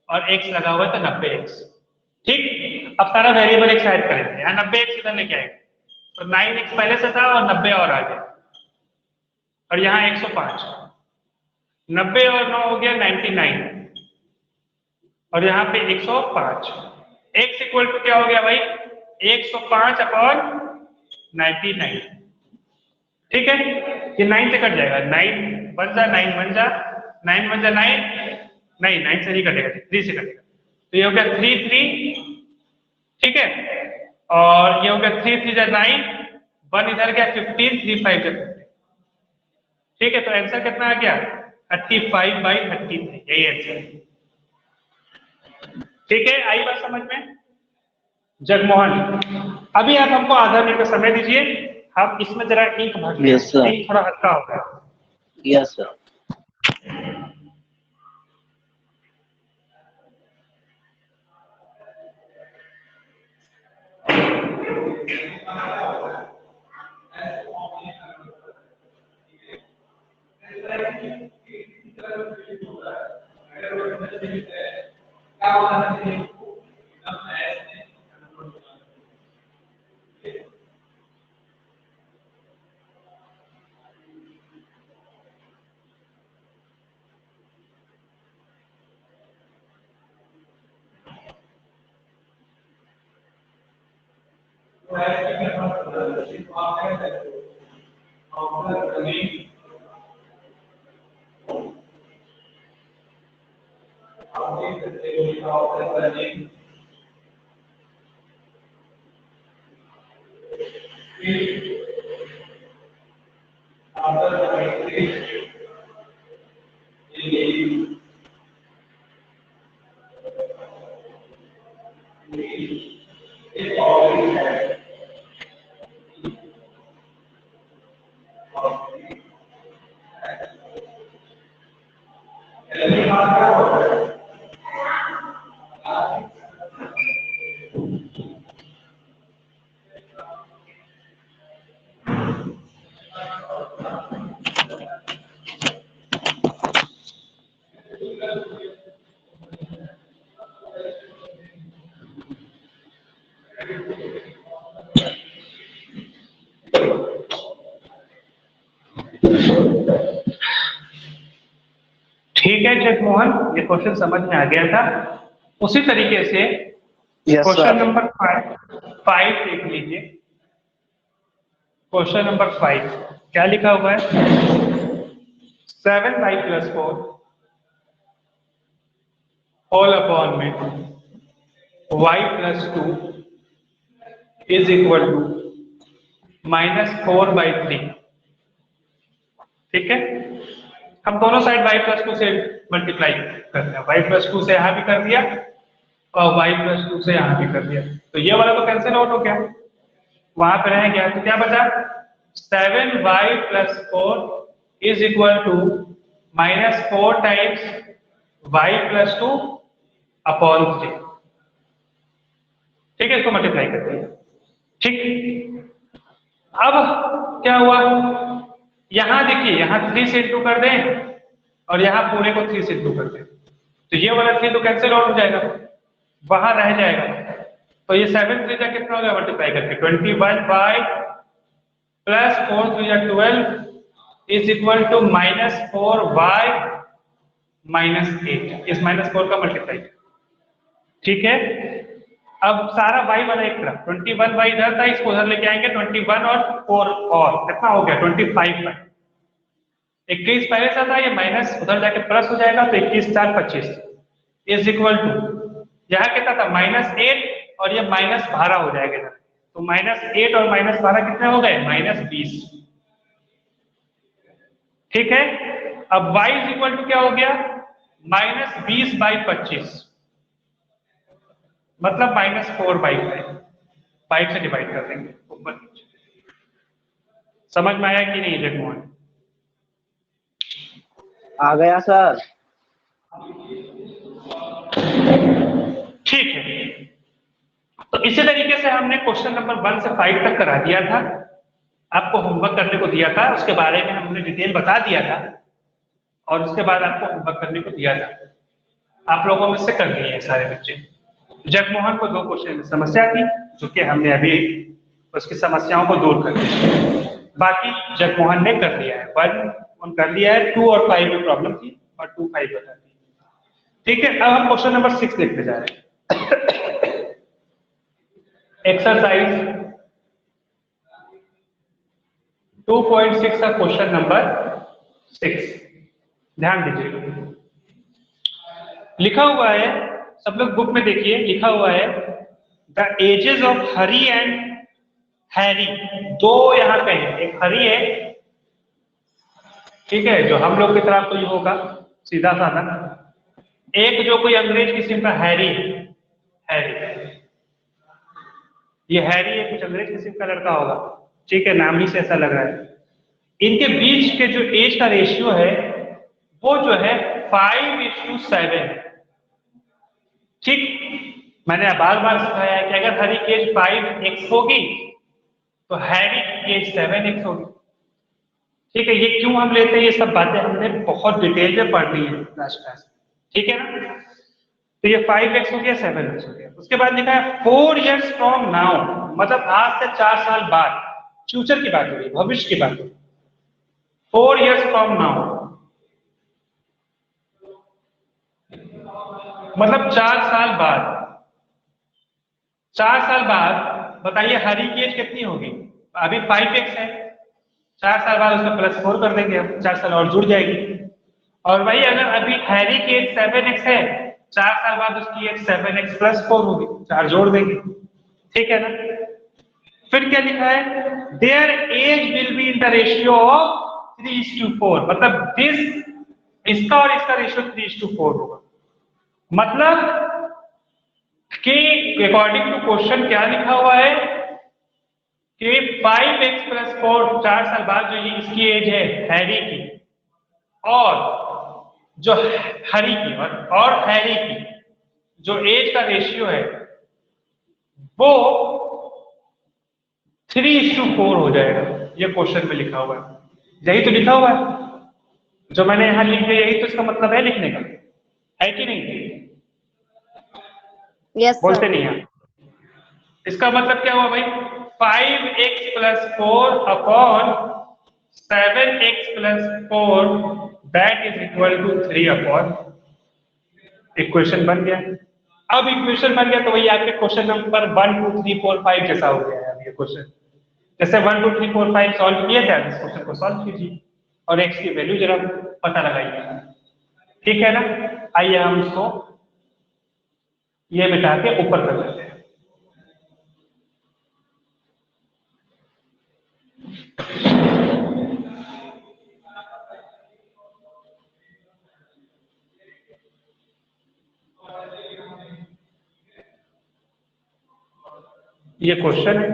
और x लगा हुआ है तो 90x। ठीक, अब सारा वेरिएबल एक साइड करेंगे, यहाँ 90x इधर लेके आएंगे तो 9x पहले से था और 90 और आ गया और यहाँ 105। 90 और 9 हो गया 99 और यहाँ पे 105। x इक्वल टू क्या हो गया भाई 105 अपॉन 99। ठीक है, ये 9 से कट जाएगा, 9 बन जा 9 बन जा 9 बन जा 9, नहीं 9 से नहीं कटेगा, 3 से कटेगा, तो ये हो गया 3 3। ठीक है, और ये हो गया 3 3 जा 9, 1 इधर गया 15, 3 5 जा 15। ठीक है, तो आंसर कितना आ गया 35/33, यही आंसर है। ठीक है, आई बात समझ में? जगमोहन, अभी आप हमको आधा मिनट का समय दीजिए, आप इसमें जरा इंक भर लें। Yes sir. इंक थोड़ा हल्का हो गया। Yes sir. ठीक है जगमोहन, ये क्वेश्चन समझ में आ गया था। उसी तरीके से क्वेश्चन नंबर 5 देख लीजिए। क्वेश्चन नंबर 5 क्या लिखा हुआ है, 7y+4 होल अपॉन में y+2 इज इक्वल टू -4/3। ठीक है, हम दोनों साइड y+2 से मल्टीप्लाई करते हैं, y+2 से यहां भी कर दिया और y+2 से यहां भी कर दिया, तो ये वाला तो कैंसिल आउट हो गया, वहां पे रह गया, तो क्या बचा 7y+4 is equal to -4 times y+2 upon 3। ठीक है, इसको मल्टीप्लाई करते हैं। ठीक, अब क्या हुआ, यहां देखिए, यहां 3 से इंटू कर दें और यहां पूरे को 3 से इंटू कर दें, तो ये वाला 3 तो कैंसिल आउट हो जाएगा, वहां रह जाएगा, तो ये 7 3 का कितना हो गया मल्टीप्लाई करके 21y plus 4 3 12 is equal to -4y -8, इस -4 का मल्टीप्लाई। ठीक है, अब सारा y वाला एक तरफ, 21y इधर था, इसको उधर लेके आएंगे, 21 और 4 और कितना हो गया 25y। 21 पहले से था, ये माइनस उधर जाके प्लस हो जाएगा, तो 21 4 25 इज इक्वल टू, यहाँ कितना था -8 और ये माइनस 12 हो जाएगा इधर, तो -8 और -12 कितने हो गए -20। ठीक है, अब y इज इक्वल टू क्या हो गया -20/25, मतलब -4/5, 5 से डिवाइड कर देंगे ऊपर नीचे। समझ में आया कि नहीं जगमोहन? आ गया सर। ठीक है, तो इसी तरीके से हमने क्वेश्चन नंबर 1 से 5 तक करा दिया था, आपको होमवर्क करने को दिया था, उसके बारे में हमने डिटेल बता दिया था, और उसके बाद आपको होमवर्क करने को दिया था, आप लोगों में से कर दिए हैं सारे बच्चे। जगमोहन को 2 क्वेश्चन में समस्या थी, जो कि हमने अभी उसकी समस्याओं को दूर कर दिया, बाकी जगमोहन ने कर दिया है, 1 कर दिया है, 2 और 5 में प्रॉब्लम थी और 2 5 बता दी। ठीक है, अब हम क्वेश्चन नंबर 6 देखते जा रहे हैं। एक्सरसाइज 2.6 का क्वेश्चन नंबर 6, ध्यान दीजिए। लिखा हुआ है, सब लोग बुक में देखिए, लिखा हुआ है the ages of Hari and Harry. दो यहाँ पे है, एक हरी है, ठीक है, जो हम लोग की तरफ कोई होगा सीधा साधा, एक जो कोई अंग्रेज किस्म का हैरी है, हैरी, ये हैरी है, कुछ अंग्रेज किस्म का लड़का होगा, ठीक है, नाम ही से ऐसा लग रहा है। इनके बीच के जो एज का रेशियो है वो जो है 5:7। ठीक, मैंने बार बार सिखाया है कि अगर हरी की एज 5x होगी तो हैरी की एज 7x होगी। ठीक है, ये क्यों हम लेते हैं, ये सब बातें हमने बहुत डिटेल में पढ़नी है लास्ट क्लास, ठीक है ना। तो ये 5x हो गया, 7x हो गया। उसके बाद लिखा है 4 years from now, मतलब आज से 4 साल बाद, फ्यूचर की बात हो रही, भविष्य की बात हो रही। 4 years from now मतलब 4 साल बाद। 4 साल बाद बताइए हरी की एज कितनी होगी? अभी 5x है, 4 साल बाद उसका +4 कर देंगे हम, 4 साल और जुड़ जाएगी। और वही अगर अभी हैरी की एज 7x है, 4 साल बाद उसकी एज 7x + 4 होगी, 4 जोड़ देंगे, ठीक है ना। फिर क्या लिखा है, their age will be in the ratio of 3:4, मतलब दिस, इसका और इसका रेशियो 3:4 होगा। मतलब कि अकॉर्डिंग टू क्वेश्चन क्या लिखा हुआ है कि 5x + 4, 4 साल बाद जो ये इसकी एज है हैरी की, और जो हरी की और हैरी की जो एज का रेशियो है वो 3:4 हो जाएगा। ये क्वेश्चन में लिखा हुआ है, यही तो लिखा हुआ है, जो मैंने यहां लिख दिया, यही तो इसका मतलब है लिखने का, है कि नहीं? यस बोलते सर। नहीं है। इसका मतलब क्या हुआ भाई, 5x + 4 upon 7x + 4 that is equal to 3/। Equation बन गया। अब इक्वेशन बन गया तो वही आपके क्वेश्चन नंबर 1 2 3 4 5 जैसा हो गया है। अब ये क्वेश्चन जैसे 1 2 3 4 5 सॉल्व किए थे, इस क्वेश्चन को सॉल्व कीजिए और x की वैल्यू जरा पता लगाइए, ठीक है ना। आइए हम इसको ये मिटा के ऊपर कर लेते हैं। ये क्वेश्चन है।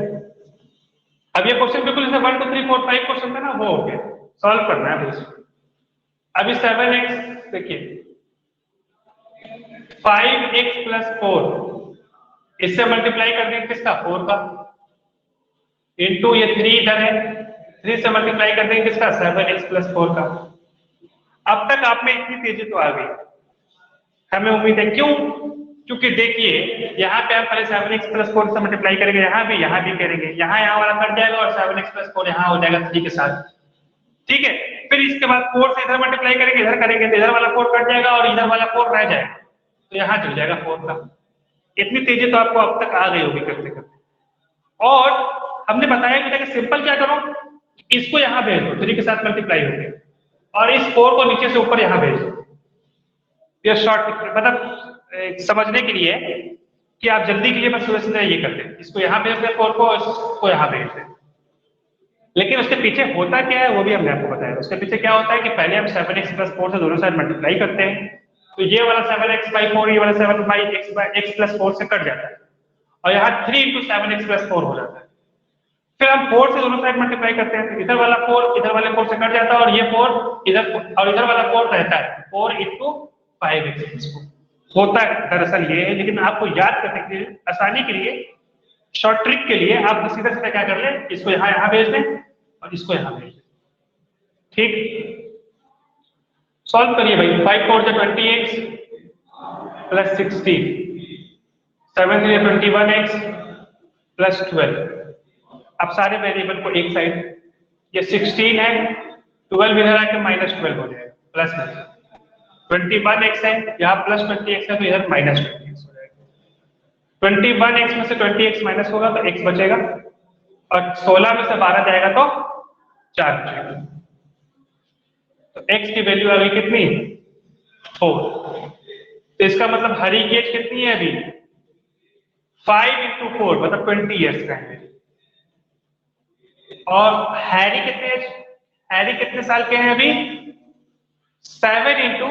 अब ये क्वेश्चन बिल्कुल जैसे 1 2 3 4 5 क्वेश्चन था ना, वो हो गया, सॉल्व करना है बस। अभी 7x देखिए, 5x + 4 इससे मल्टीप्लाई कर देंगे किसका, 4 का, इनटू ये 3 इधर है, 3 से मल्टीप्लाई कर देंगे किसका, 7x + 4 का। अब तक आप में इतनी तेजी तो आ गई, हमें उम्मीद है, क्यों? क्योंकि देखिए यहाँ पे हम पहले 7x + 4 से मल्टीप्लाई करेंगे, यहाँ भी करेंगे, यहाँ वाला कट जाएगा और 7x + 4 यहाँ हो जाएगा 3 के साथ, ठीक है। फिर इसके बाद 4 से इधर मल्टीप्लाई करेंगे, इधर करेंगे तो इधर वाला 4 कट जाएगा और इधर वाला 4 रह जाएगा, तो यहाँ जुड़ जाएगा 4 का। इतनी तेजी तो आपको अब तक आ गई होगी करते करते। और हमने बताया कि देखिए सिंपल क्या करो, इसको यहाँ भेज दो, 3 के साथ मल्टीप्लाई हो गया, और इस 4 को नीचे से ऊपर यहाँ भेज दो। ये शॉर्ट मतलब समझने के लिए कि आप जल्दी के लिए बस सीधा ये करते हैं, इसको यहाँ भेज दें 4 को, इसको यहाँ भेज दें। लेकिन उसके पीछे होता क्या है वो भी हमने आपको बताया। उसके पीछे क्या होता है कि पहले हम 7x + 4 से दोनों साइड मल्टीप्लाई करते हैं, तो ये वाला 7x/4 ये वाला 7x + 4 से कट जाता है, और यहाँ 3 × 7x + 4 हो जाता है। फिर हम 4 से दोनों साइड मल्टीप्लाई करते हैं, तो इधर वाला 4 इधर वाले 4 से कट जाता है, और ये 4 इधर और इधर वाला 4 रहता है, 4 × 5x होता है। दरअसल ये है, लेकिन आपको याद करने के लिए, आसानी के लिए, शॉर्ट ट्रिक के लिए आप सीधा सीधा क्या कर लें, इसको यहाँ भेज दें और इसको यहाँ भेज दें, ठीक। सॉल्व करिए भाई, 5 4 20x + 60, 7 3 21x + 12। अब सारे वेरिएबल को एक साइड, ये 16 है, 12 इधर आके -12 हो जाएगा, प्लस 21x है, यहाँ +20x है, तो इधर -20x हो जाएगा। 21x में से 20x माइनस होगा तो x बचेगा, और 16 में से 12 जाएगा तो 4 बचेगा। तो x की वैल्यू आ गई कितनी? 4। तो इसका मतलब हरी की एज कितनी है अभी? 5 × 4 मतलब 20 ईयर्स का है। और हैरी कितने साल के हैं अभी? 7 ×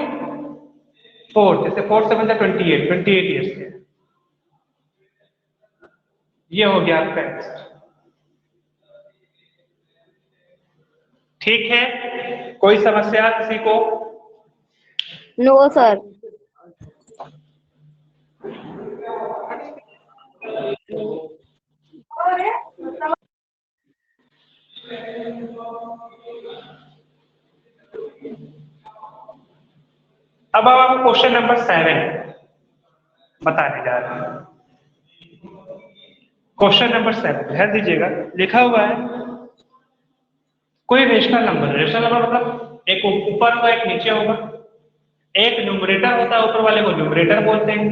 4, जैसे 4 से बनता 28 ईयर्स के। ये हो गया आपका आंसर। ठीक है, कोई समस्या किसी को? No sir. अब आपको क्वेश्चन नंबर 7 बताने जा रहे हैं। क्वेश्चन नंबर 7 ध्यान दीजिएगा, लिखा हुआ है कोई रेशनल नंबर मतलब एक ऊपर होगा एक नीचे होगा, एक न्यूमरेटर होता है, ऊपर वाले को न्यूमरेटर बोलते हैं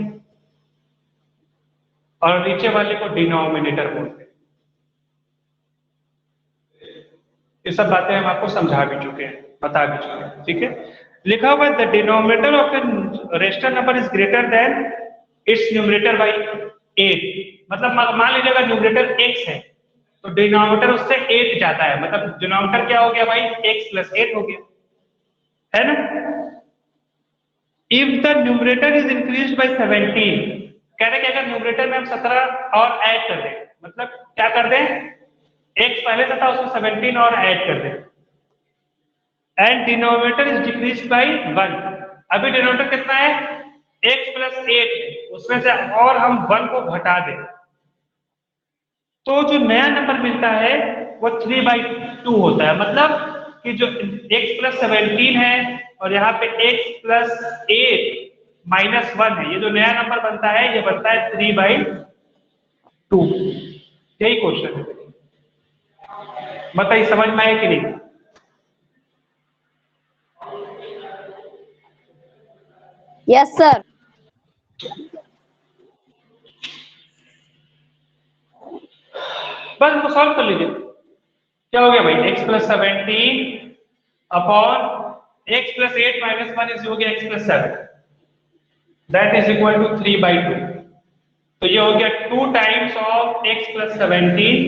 और नीचे वाले को डिनोमिनेटर बोलते हैं। ये सब बातें हम आपको समझा भी चुके हैं, बता भी चुके हैं, ठीक है। लिखा हुआ है the denominator of a rational number is greater than it's numerator by 8। मतलब मान लीजिएगा न्यूमरेटर x है तो डिनोमिनेटर उससे 8 ज्यादा है, मतलब डिनोमिनेटर क्या हो गया भाई? x + 8 हो गया, है ना। If the numerator is increased by 17, कह रहे कि अगर न्यूमरेटर में हम 17 और ऐड कर दें, मतलब क्या कर दें? x पहले से था उसमें 17 और ऐड कर दें, and denominator is decreased bye 1। अभी डिनोमिनेटर कितना है? x + 8, उसमें से और हम 1 को घटा दें तो जो नया नंबर मिलता है वो 3/2 होता है। मतलब कि जो x + 17 है और यहाँ पे x + 8 - 1 है, ये जो नया नंबर बनता है ये बनता है 3/2। यही क्वेश्चन है, बताइए समझ में आया कि नहीं? Yes sir. बस इसको सॉल्व कर लीजिए। क्या हो गया भाई? x + 17 अपॉन x + 8 - 1 इज हो गया x + 7, that is equal to 3/2। तो ये हो गया 2 टाइम्स ऑफ x + 17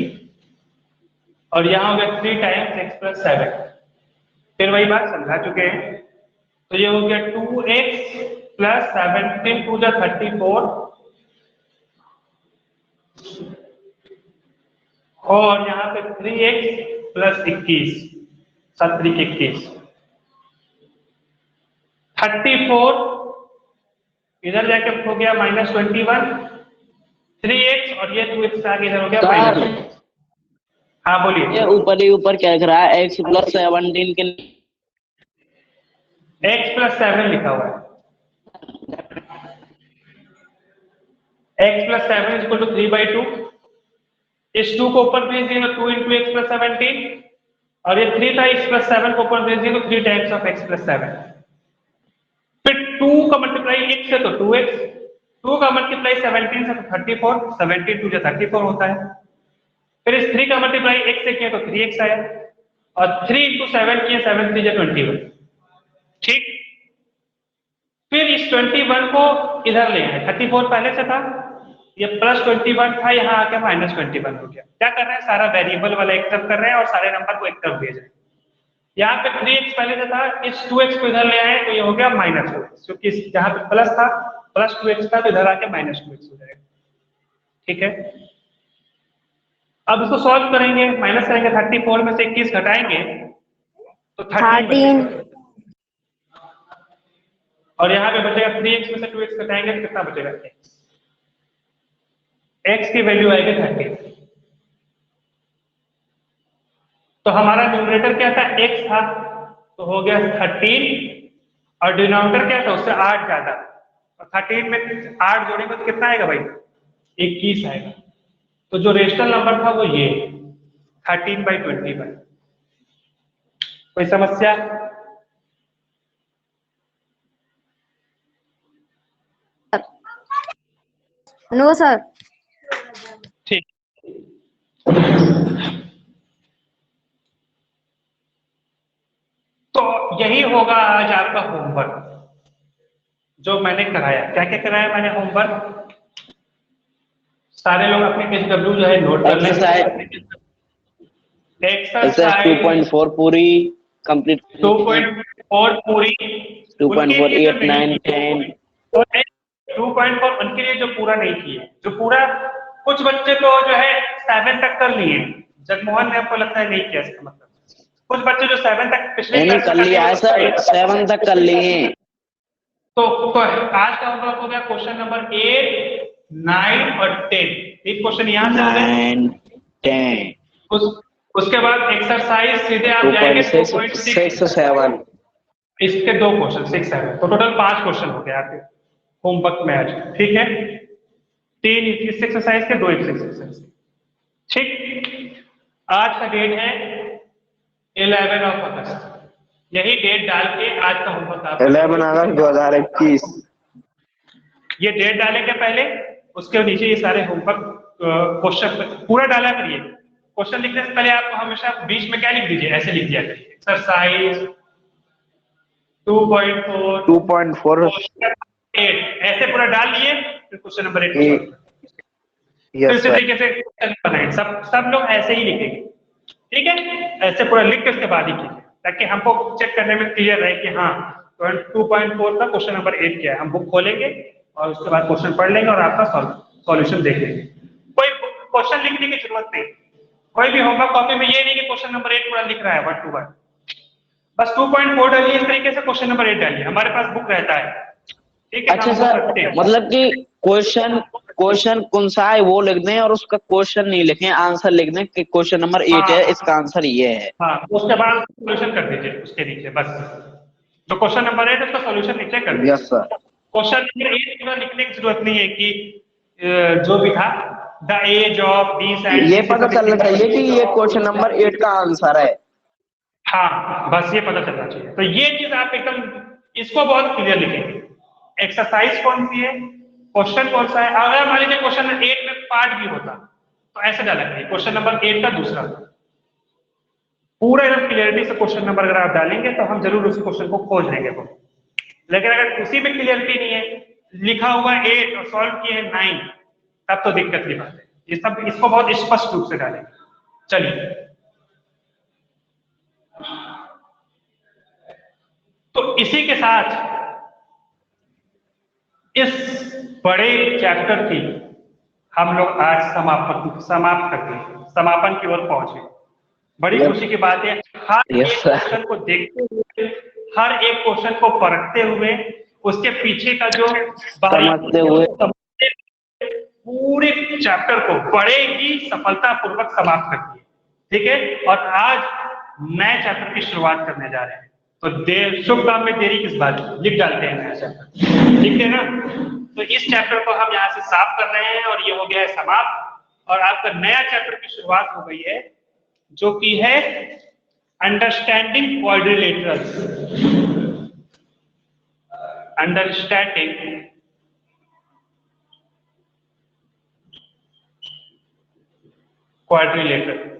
और यहाँ हो गया 3 टाइम्स x + 7। फिर वही बात समझा चुके हैं। तो ये हो गया 2x + 17 2 × 34 और यहाँ पे 3x + 21 7 3 21 34 इधर जाके हो गया -21, 3x और ये 2x आगे इधर हो गया सर -। हाँ बोलिए। ये ऊपर ही ऊपर क्या लिख रहा है? x + 17 के x + 7 लिखा हुआ है। x + 7 = 3/2। इस 2 को ऊपर भेज दिए तो 2 × x + 17 और ये 3 था, x + 7 को ऊपर भेज दिए तो 3 टाइम्स ऑफ x + 7। फिर 2 का मल्टीप्लाई x से तो 2x, 2 का मल्टीप्लाई 17 से तो 34, 17 2 × 34 होता है। फिर इस 3 का मल्टीप्लाई x से किया तो 3x आया और 3 × 7 किया 7 3 × 21, ठीक। फिर इस 21 को इधर ले आए, 34 पहले से था, ये +21 था, यहाँ आके -21 हो गया। क्या कर रहे हैं? सारा वेरिएबल वाला एक तरफ कर रहे हैं और सारे नंबर को एक तरफ भेज रहे हैं। यहाँ पे 3x पहले से था, इस 2x को इधर ले आए तो ये हो गया -2x, क्योंकि जहाँ पे प्लस था +2x था तो इधर आके -2x हो जाएगा, ठीक है। अब इसको सॉल्व करेंगे, माइनस करेंगे, 34 में से 21 घटाएंगे तो 13 बचेगा 13। और यहाँ पे बचेगा 3x में से 2x घटाएंगे तो कितना बचेगा? x की वैल्यू आएगी 30। तो हमारा न्यूमरेटर क्या था? x था, तो हो गया 13 और डिनोमिनेटर क्या था? उससे 8 ज्यादा, और 13 में 8 जोड़ेंगे तो कितना आएगा भाई? 21 आएगा। तो जो रेशनल नंबर था वो ये 13/21। कोई समस्या? No sir. ठीक। तो यही होगा आज आपका होमवर्क जो मैंने कराया। क्या क्या कराया मैंने होमवर्क? सारे लोग अपने पेज डब्ल्यू जो है नोट कर लें। एक्सरसाइज एक्सरसाइज 2.4 पूरी कंप्लीट 2.4 पूरी 2.4 उनके लिए जो 8 नहीं 9 किए, 10 और 2.4 उनके लिए जो पूरा नहीं किए, जो पूरा कुछ बच्चे तो जो है 7 तक कर लिए। जगमोहन ने आपको लगता है नहीं किया, इसका मतलब कुछ बच्चे जो 7 तक पिछले नहीं क्लास कर में कर लिए लिया है सर, वो 7 तक कर लिए। तो आज का होमवर्क हो गया क्वेश्चन नंबर 8, 9 और 10। एक क्वेश्चन यहाँ से हो गए। 9 10 उसके बाद एक्सरसाइज सीधे आप जाएंगे 2.6 6 7 इसके 2 क्वेश्चन 6 7, तो टोटल 5 क्वेश्चन हो गए आपके होमवर्क में आज। ठीक है, 3 इस एक्सरसाइज के, 2 एक्सरसाइज। ठीक, आज का डेट है 11 अगस्त। यही डेट डाल के आज का होमवर्क आप 11 अगस्त 2021। ये डेट डालेंगे पहले, उसके नीचे ये सारे होमवर्क क्वेश्चन पूरा डाला करिए। क्वेश्चन लिखने से पहले आपको हमेशा बीच में क्या लिख दीजिए, ऐसे लिख दिया करिए, एक्सरसाइज 2.4 2.4 ऐसे पूरा डाल लिए, फिर क्वेश्चन नंबर 8 फिर इसी सर तरीके से क्वेश्चन बनाए। सब लोग ऐसे ही लिखेंगे। ठीक है, ऐसे पूरा लिख के उसके बाद ही कीजिए, ताकि हमको चेक करने में क्लियर रहे कि हाँ 2.4 का क्वेश्चन नंबर 8 क्या है। हम बुक खोलेंगे और उसके बाद क्वेश्चन पढ़ लेंगे और आपका सॉल्यूशन देख लेंगे। कोई क्वेश्चन लिखने की जरूरत नहीं, कोई भी होमवर्क कॉपी में ये नहीं कि क्वेश्चन नंबर 8 पूरा लिख रहा है वर्ड टू वर्ड। बस 2.4 डालिए, इस तरीके से क्वेश्चन नंबर 8 डालिए, हमारे पास बुक रहता है। ठीक है, अच्छा हम बुक सर, रखते हैं। मतलब कि क्वेश्चन कौन सा है वो लिख दें और उसका क्वेश्चन नहीं लिखें, आंसर लिख दें कि क्वेश्चन नंबर 8 है, इसका आंसर ये है। हाँ, उसके बाद सॉल्यूशन कर दीजिए उसके नीचे, बस जो क्वेश्चन नंबर 8 है उसका सॉल्यूशन नीचे कर दीजिए। Yes sir. क्वेश्चन नंबर 8 पूरा लिखने की जरूरत नहीं है कि जो भी था the age of this and ये दिस, पता चलना चाहिए कि ये क्वेश्चन नंबर 8 का आंसर है। हाँ, बस ये पता चलना चाहिए। तो ये चीज आप एकदम इसको बहुत क्लियर लिखेंगे। एक्सरसाइज कौन सी है, क्वेश्चन कौन सा है। अगर मान लीजिए क्वेश्चन 8 में पार्ट भी होता तो ऐसे डाला करिए, क्वेश्चन नंबर 8 का दूसरा पूरा एकदम क्लियरिटी से क्वेश्चन नंबर अगर आप डालेंगे तो हम जरूर उस क्वेश्चन को खोज लेंगे वो। लेकिन अगर उसी में क्लियरिटी नहीं है, लिखा हुआ 8 और सॉल्व किए 9, तब तो दिक्कत की बात है। ये सब इसको बहुत स्पष्ट रूप से डालेंगे। चलिए, तो इसी के साथ इस बड़े चैप्टर की हम लोग आज समाप्त करते हैं, समापन की ओर पहुंचे। बड़ी खुशी की बात है, हर एक क्वेश्चन को देखते हुए, हर एक क्वेश्चन को परखते हुए, उसके पीछे का जो समझते हुए पूरे चैप्टर को बड़े ही सफलतापूर्वक समाप्त कर दिए। ठीक है, और आज नए चैप्टर की शुरुआत करने जा रहे हैं। तो देर शुभ काम में देरी किस बात की, लिख डालते हैं नया चैप्टर। ठीक है ना, तो इस चैप्टर को हम यहाँ से साफ कर रहे हैं और ये हो गया है समाप्त, और आपका नया चैप्टर की शुरुआत हो गई है, जो कि है अंडरस्टैंडिंग क्वाड्रिलेटरल्स। Understanding quadrilateral.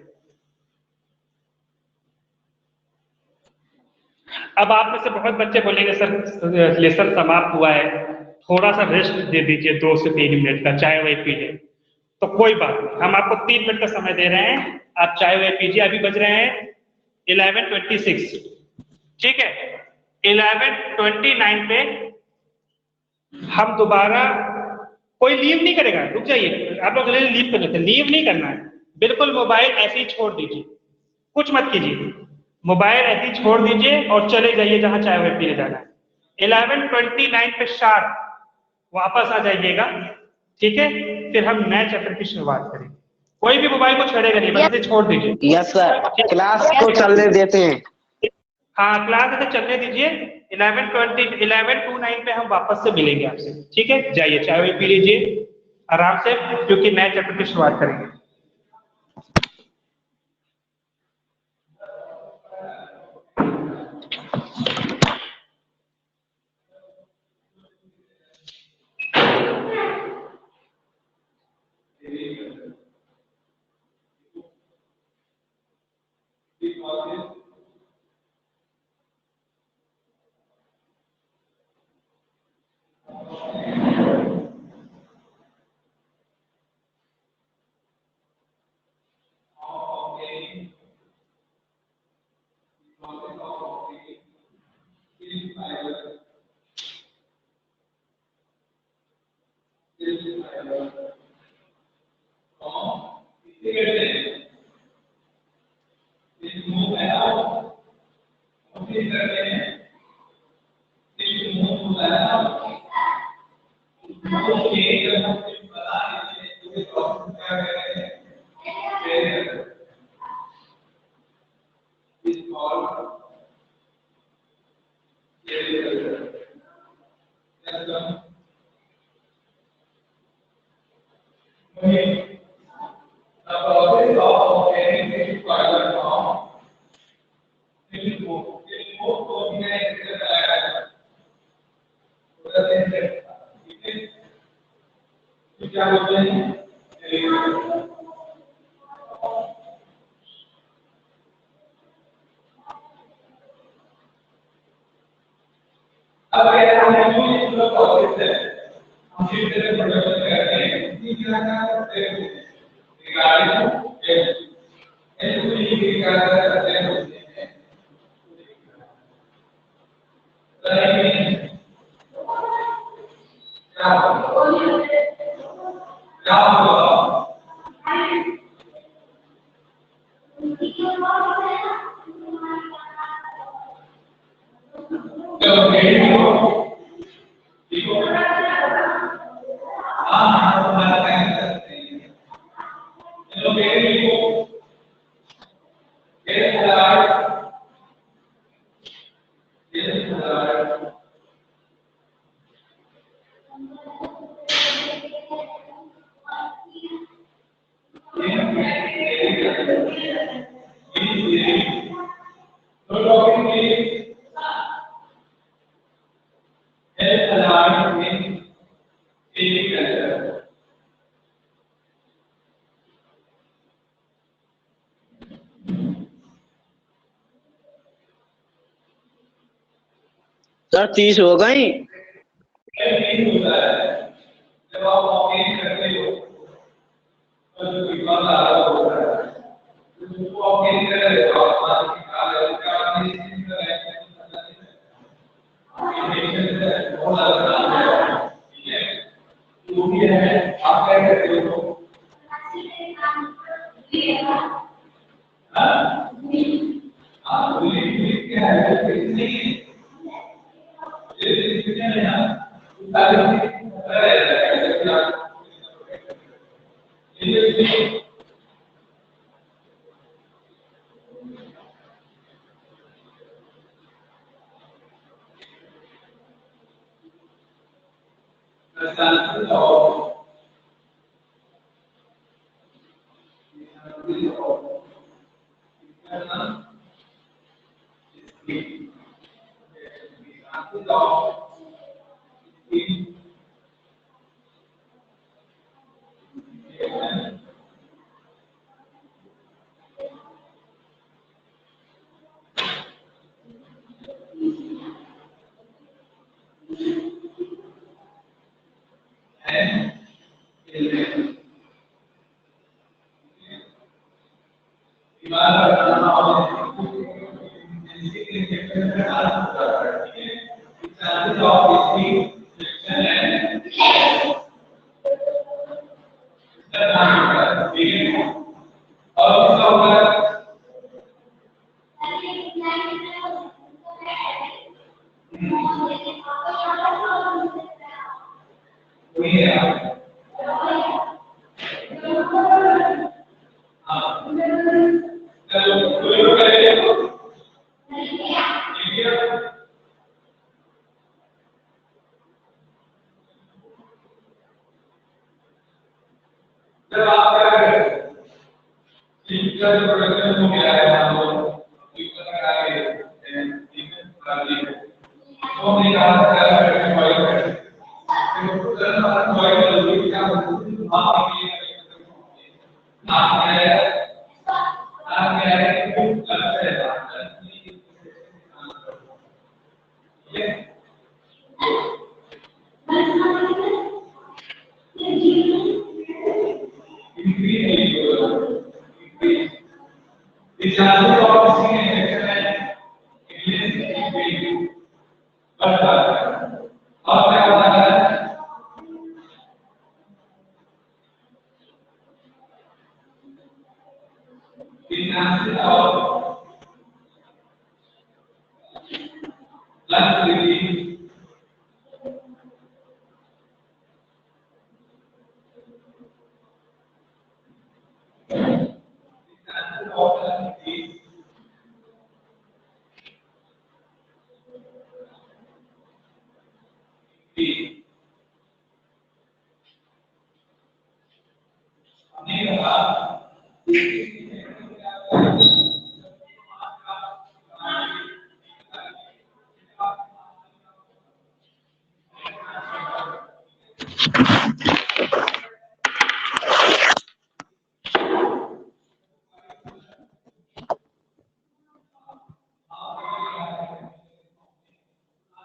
अब आप में से बहुत बच्चे बोलेंगे सर लेसन समाप्त हुआ है, थोड़ा सा रेस्ट दे दीजिए 2 से 3 मिनट का, चाय वाय पी लें। तो कोई बात नहीं, हम आपको 3 मिनट का समय दे रहे हैं, आप चाय वाय पीजिए। अभी बज रहे हैं 11:26। ठीक है, 11:29 पे हम दोबारा, कोई लीव नहीं करेगा, रुक जाइए, आप लोग लीव कर लेते, लीव नहीं करना है, बिल्कुल मोबाइल ऐसे ही छोड़ दीजिए, कुछ मत कीजिए, मोबाइल ऐसे ही छोड़ दीजिए और चले जाइए जहां चाय वाय पीने जाना है। 11:29 पे शार्प वापस आ जाइएगा। ठीक है, फिर हम नए चैप्टर की शुरुआत करेंगे। कोई भी मोबाइल को छेड़ेगा नहीं, बस इसे छोड़ दीजिए। यस सर, क्लास को चलने देते हैं। हाँ, क्लास ऐसे चलने दीजिए। 11:29 पे हम वापस से मिलेंगे आपसे। ठीक है, जाइए चाय वाय पी लीजिए आराम से, क्योंकि नए चैप्टर की शुरुआत करेंगे। सर 30 हो गई।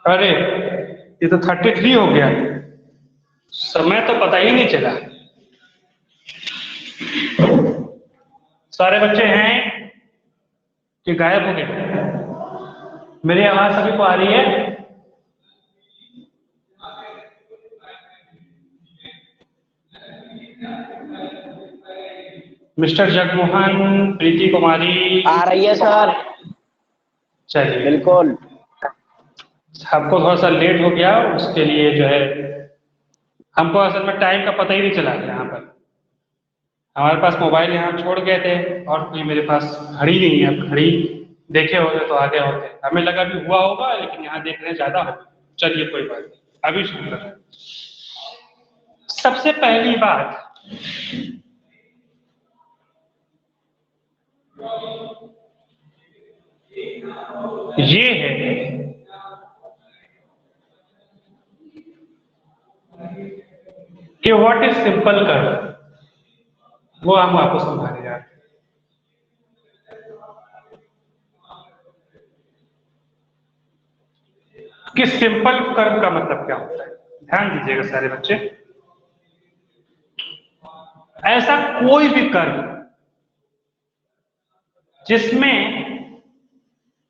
अरे ये तो 33 हो गया, समय तो पता ही नहीं चला। सारे बच्चे हैं कि गायब हो गए? मेरी आवाज सभी को आ रही है? मिस्टर जगमोहन, प्रीति कुमारी, आ रही है सर, चलिए। बिल्कुल। आपको थोड़ा सा लेट हो गया, उसके लिए जो है हमको असल में टाइम का पता ही नहीं चला यहाँ पर। हमारे पास मोबाइल यहाँ छोड़ गए थे और कोई मेरे पास घड़ी नहीं है। अब घड़ी देखे होते तो आगे होते, हमें लगा भी हुआ होगा, लेकिन यहाँ देख रहे हैं ज्यादा हो। चलिए कोई बात नहीं, अभी शुरू करें। सबसे पहली बात ये है कि व्हाट इज सिंपल कर्व, वो हम आपको समझाने जा रहे हैं। कि सिंपल कर्व का मतलब क्या होता है, ध्यान दीजिएगा सारे बच्चे। ऐसा कोई भी कर्व जिसमें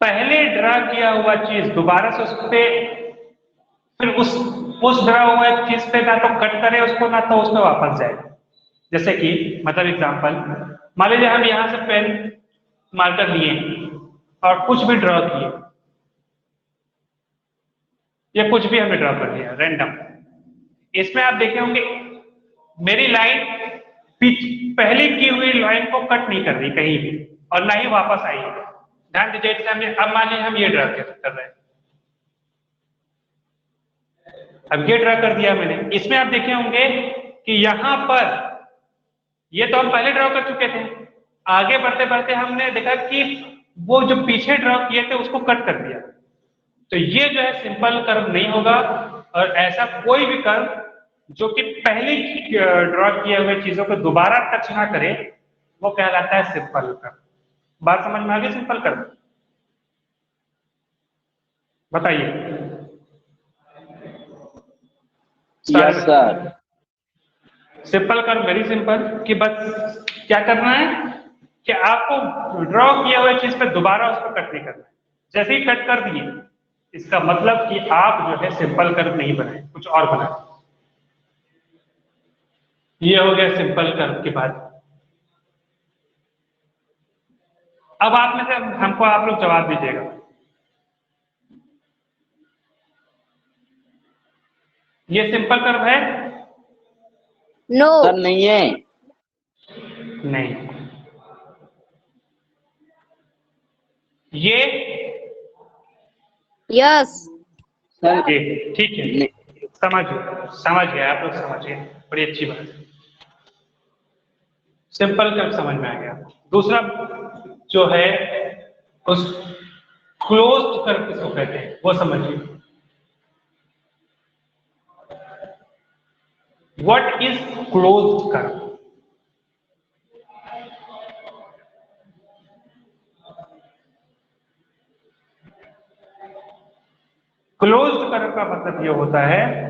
पहले ड्रा किया हुआ चीज दोबारा से उस पे फिर उस ड्रा हुआ चीज पे ना तो कट करे उसको, ना तो उस पे वापस जाए। जैसे कि मतलब एग्जांपल, मान लीजिए हम यहां से पेन मार्कर लिए और कुछ भी ड्रॉ किए, या कुछ भी हमने ड्रॉ कर लिया रैंडम। इसमें आप देखे होंगे मेरी लाइन पहले की हुई लाइन को कट नहीं कर रही कहीं भी, और ना ही वापस आई है। ध्यान दीजिए, अब मान लीजिए हम ये ड्रा कर रहे हैं, अब ये ड्रा कर दिया मैंने। इसमें आप देखे होंगे कि यहां पर ये तो हम पहले ड्रॉ कर चुके थे, आगे बढ़ते बढ़ते हमने देखा कि वो जो पीछे ड्रॉ किए थे उसको कट कर दिया। तो ये जो है सिंपल कर्व नहीं होगा, और ऐसा कोई भी कर्व जो कि पहले ड्रॉ किए हुए चीजों को दोबारा टच ना करे, वो कहलाता है सिंपल कर्व। बात समझ में आ गई? सिंपल कर्व बताइए। Yes sir. Simple curve very simple, कि बस क्या करना है कि आपको ड्रॉ किया हुआ चीज पे दोबारा उसको कट नहीं करना है। जैसे ही कट कर दिए, इसका मतलब कि आप जो है सिंपल कर्व नहीं बनाए, कुछ और बनाए। ये हो गया सिंपल कर्व की बात। अब आप में से हमको आप लोग जवाब दीजिएगा, ये सिंपल कर्व है? नो सर नहीं है। नहीं। ये यस सर ये ठीक है, समझ गए आप लोग, समझ गए, बड़ी अच्छी बात है। सिंपल कर्व समझ में आ गया। दूसरा जो है उस क्लोज्ड कर्व किसको कहते हैं, वो समझिए। What is closed curve? Closed curve का मतलब ये होता है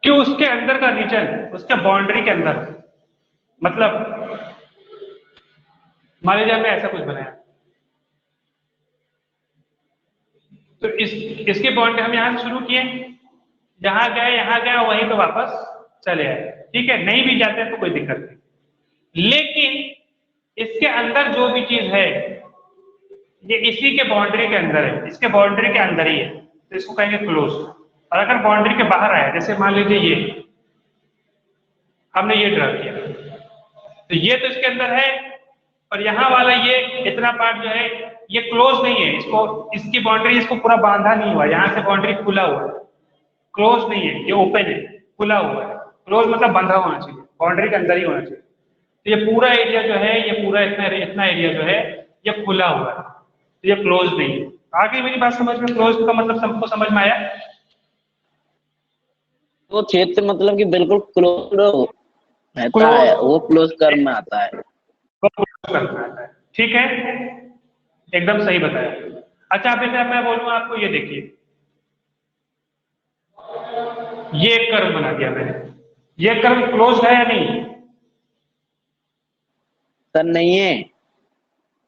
कि उसके अंदर का रीजन उसके बाउंड्री के अंदर, मतलब मान लीजिए हमने ऐसा कुछ बनाया, तो इसके बाउंड्री हम यहां से शुरू किए, यहां गए वहीं पे वापस चले आए, ठीक है, नहीं भी जाते तो कोई दिक्कत नहीं। लेकिन इसके अंदर जो भी चीज है ये इसी के बाउंड्री के अंदर है, इसके बाउंड्री के अंदर ही है, तो इसको कहेंगे क्लोज। और अगर बाउंड्री के बाहर आया, जैसे मान लीजिए ये हमने ये ड्रा किया, तो ये तो इसके अंदर है, और यहाँ वाला ये इतना पार्ट जो है ये क्लोज नहीं है, इसको इसकी बाउंड्री इसको पूरा बांधा नहीं हुआ, यहाँ से बाउंड्री खुला हुआ है, क्लोज नहीं है, ये ओपन है, खुला हुआ है। क्लोज मतलब बंधा होना चाहिए, बाउंड्री के अंदर ही होना चाहिए। तो ये पूरा एरिया जो है, ये पूरा इतना एरिया जो है ये खुला हुआ है, तो ये क्लोज नहीं है। आगे मेरी बात समझ में, क्लोज का मतलब सबको समझ में आया? वो क्षेत्र मतलब कि बिल्कुल क्लोज रहता क्लोज है, वो क्लोज कर्म में आता है। करना है, ठीक है, एकदम सही बताया। अच्छा अब जैसे मैं बोलूँ आपको, ये देखिए, ये एक कर्व बना दिया मैंने, ये कर्व क्लोज है या नहीं? सर नहीं है।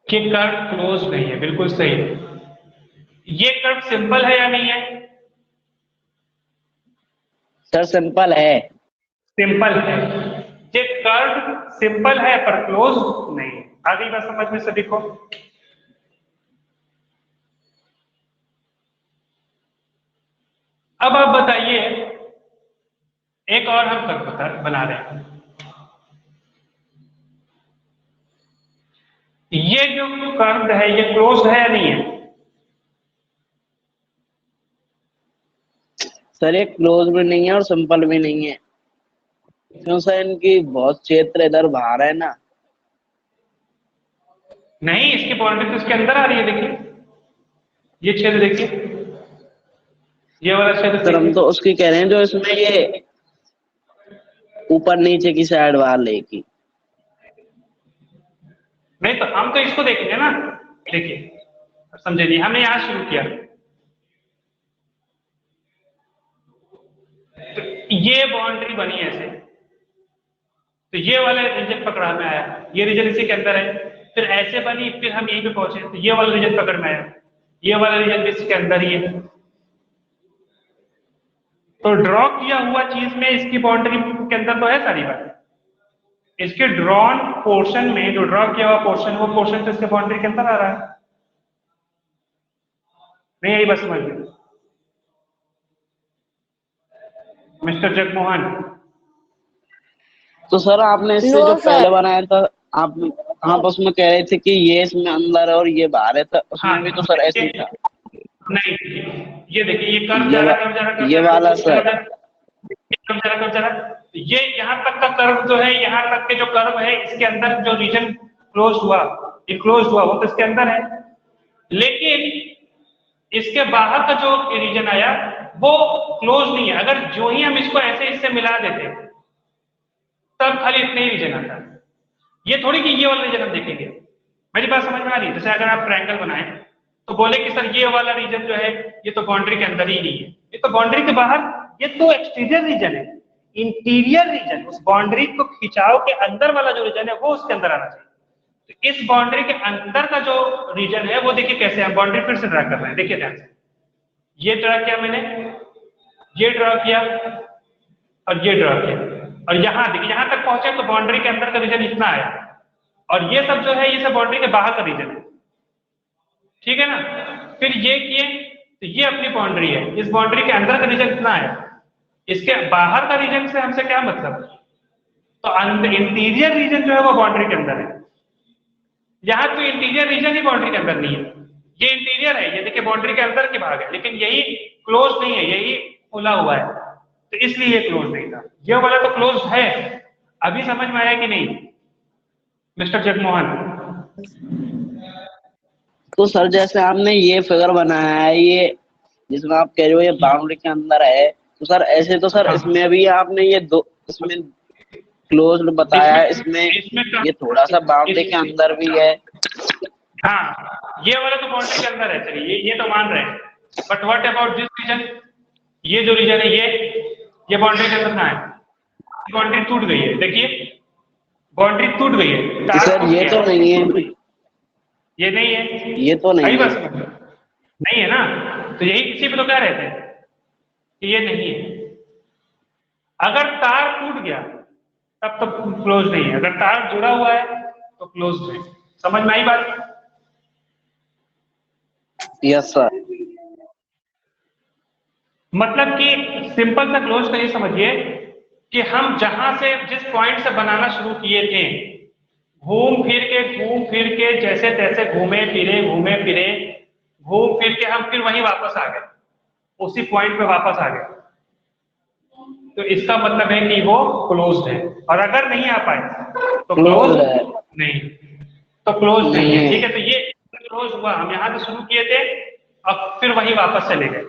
कि कर्व क्लोज नहीं है, बिल्कुल सही है। ये कर्व सिंपल है या नहीं है? सर सिंपल है। सिंपल है। ये कर्व सिंपल है पर क्लोज नहीं है। आगे बात समझ में से देखो, अब आप बताइए, एक और हम कर्व बना रहे हैं। ये जो कर्व है ये क्लोज है या नहीं है? सर ये क्लोज भी नहीं है और सिंपल भी नहीं है, क्यों सर इनकी बहुत क्षेत्र इधर बाहर है ना। नहीं, इसकी बाउंड्री तो इसके अंदर आ रही है, देखिए ये क्षेत्र देखिए, ये वाला क्षेत्र सर हम देखिए। तो उसकी कह रहे हैं जो इसमें ये ऊपर नीचे की साइड वाले की। नहीं तो हम तो इसको देखेंगे ना, देखिए अब समझे नहीं, हमने यहां शुरू किया, तो ये बाउंड्री बनी ऐसे, तो ये वाला रीजन पकड़ा में आया, ये रीजन इसी के अंदर है, फिर ऐसे बनी, फिर हम यहीं पे पहुंचे, तो ये वाला रीजन पकड़ में आया, ये वाला रीजन भी इसके अंदर ही है। तो ड्रॉ किया हुआ चीज में इसकी बाउंड्री के अंदर तो है सारी बात, इसके ड्रॉन पोर्शन में जो ड्रॉ किया हुआ पोर्शन, वो पोर्शन तो इसके बाउंड्री के अंदर आ रहा है। नहीं यही बस समझ लीजिए मिस्टर जगमोहन। तो सर आपने इससे नो जो पहले सर। बनाया था, आप उसमें कह रहे थे कि ये इसमें अंदर है और ये बाहर है, तो हाँ उसमें भी तो सर ऐसे ही था। नहीं, ये देखिए, ये कर्व ये जा वा, रहा, कर्व जा रहा, कर्व ये जा वाला रहा, सर। कर्व जा रहा, कर्व जा रहा, ये यहाँ तक का कर्व जो है, यहाँ तक के जो कर्व है, इसके अंदर जो रीजन क्लोज हुआ, ये क्लोज हुआ, वो तो इसके अंदर है, लेकिन इसके बाहर का जो रीजन आया वो क्लोज नहीं है। अगर जो ही हम इसको ऐसे इससे मिला देते तब खाली इतने ही रीजन आता, ये थोड़ी कि ये वाला रीजन हम देखेंगे। मेरी बात समझ में आ रही है? जैसे अगर आप ट्रायंगल बनाए तो बोले कि सर ये वाला रीजन जो है ये तो बाउंड्री के अंदर ही नहीं है, ये तो बाउंड्री के बाहर, ये तो एक्सटीरियर रीजन है, इंटीरियर रीजन, उस बाउंड्री को खिंचाव के अंदर वाला जो रीजन है वो उसके अंदर आना चाहिए। तो इस बाउंड्री के अंदर का जो रीजन है वो देखिए कैसे हम बाउंड्री फिर से ड्रा कर रहे हैं, देखिए ध्यान से, ये ड्रा किया मैंने, ये ड्रा किया और ये ड्रा किया, और यहां देखिए यहां तक पहुंचे तो बाउंड्री के अंदर का रीजन इतना आया, और ये सब जो है ये सब बाउंड्री के बाहर का रीजन है, ठीक है ना। फिर ये किए तो ये अपनी बाउंड्री है, इस बाउंड्री के अंदर का रीजन कितना है, इसके बाहर का रीजन से हमसे क्या मतलब, तो इंटीरियर रीजन जो है वो बाउंड्री के अंदर है, यहाँ तो इंटीरियर रीजन ही बाउंड्री के अंदर नहीं है, ये इंटीरियर है, ये देखिए बाउंड्री के अंदर के भाग है, लेकिन यही क्लोज नहीं है, यही खुला हुआ है, तो इसलिए ये क्लोज नहीं था, ये वाला तो क्लोज है। अभी समझ में आया कि नहीं मिस्टर जगमोहन? तो सर जैसे आपने ये फिगर बनाया है, ये जिसमें आप कह रहे हो ये बाउंड्री के अंदर है, तो सर ऐसे तो सर हाँ। इसमें भी आपने ये दो, इसमें क्लोज बताया है, इसमें ये थोड़ा सा बाउंड्री के अंदर भी है। हाँ, ये वाला तो बाउंड्री के अंदर है, चलिए ये तो मान रहे हैं, but what about this region, ये जो रीजन है ये बाउंड्री के अंदर कहाँ है, बाउंड्री टूट गई है, देखिए बाउंड्री टूट गई है, तार सर टूट ये गया। तो नहीं है, ये नहीं है, ये तो नहीं सही है। बात नहीं है ना, तो यही इसी पे तो कह रहे थे कि ये नहीं है। अगर तार टूट गया तब तो क्लोज नहीं है, अगर तार जुड़ा हुआ है तो क्लोज है। समझ में आई बात? Yes sir. मतलब कि सिंपल सा क्लोज का ये समझिए कि हम जहां से जिस पॉइंट से बनाना शुरू किए थे, घूम फिर के जैसे तैसे घूमे फिरे घूम फिर के हम फिर वहीं वापस आ गए, उसी पॉइंट पे वापस आ गए, तो इसका मतलब है कि वो क्लोज्ड है। और अगर नहीं आ पाए तो क्लोज नहीं, तो क्लोज नहीं है, ठीक है। तो क्लोज हुआ, हम यहाँ से शुरू किए थे और फिर वही वापस चले गए,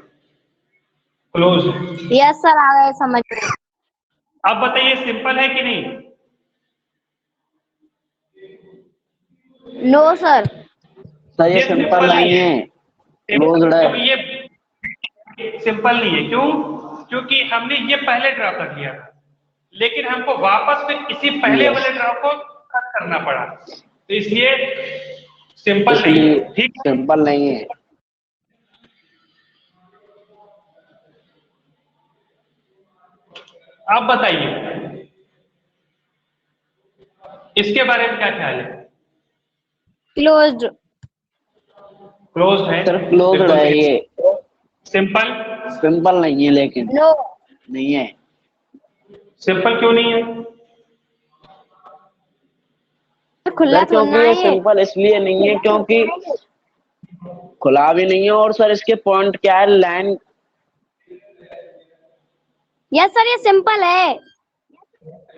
क्लोज है। यस सर, आ गए समझ में। अब बताइए सिंपल है कि नहीं? No sir. सर ये सिंपल नहीं है, क्लोज्ड है। क्योंकि ये सिंपल नहीं है, क्यों? क्योंकि हमने ये पहले ड्रा कर लिया था, लेकिन हमको वापस फिर इसी पहले वाले ड्रा को कट करना पड़ा, तो इसलिए सिंपल नहीं है। इसलिए ठीक, सिंपल नहीं है। आप बताइए इसके बारे में क्या ख्याल है? क्लोज्ड। क्लोज है, सर क्लोज्ड है ये। सिंपल? सिंपल नहीं है, लेकिन नो। नहीं है। सिंपल क्यों नहीं है? खुला सर थोड़ा क्योंकि ना ये है ये। सिंपल इसलिए नहीं है क्योंकि खुला भी नहीं है, और सर इसके पॉइंट क्या है, लाइन। यस सर, ये सिंपल है।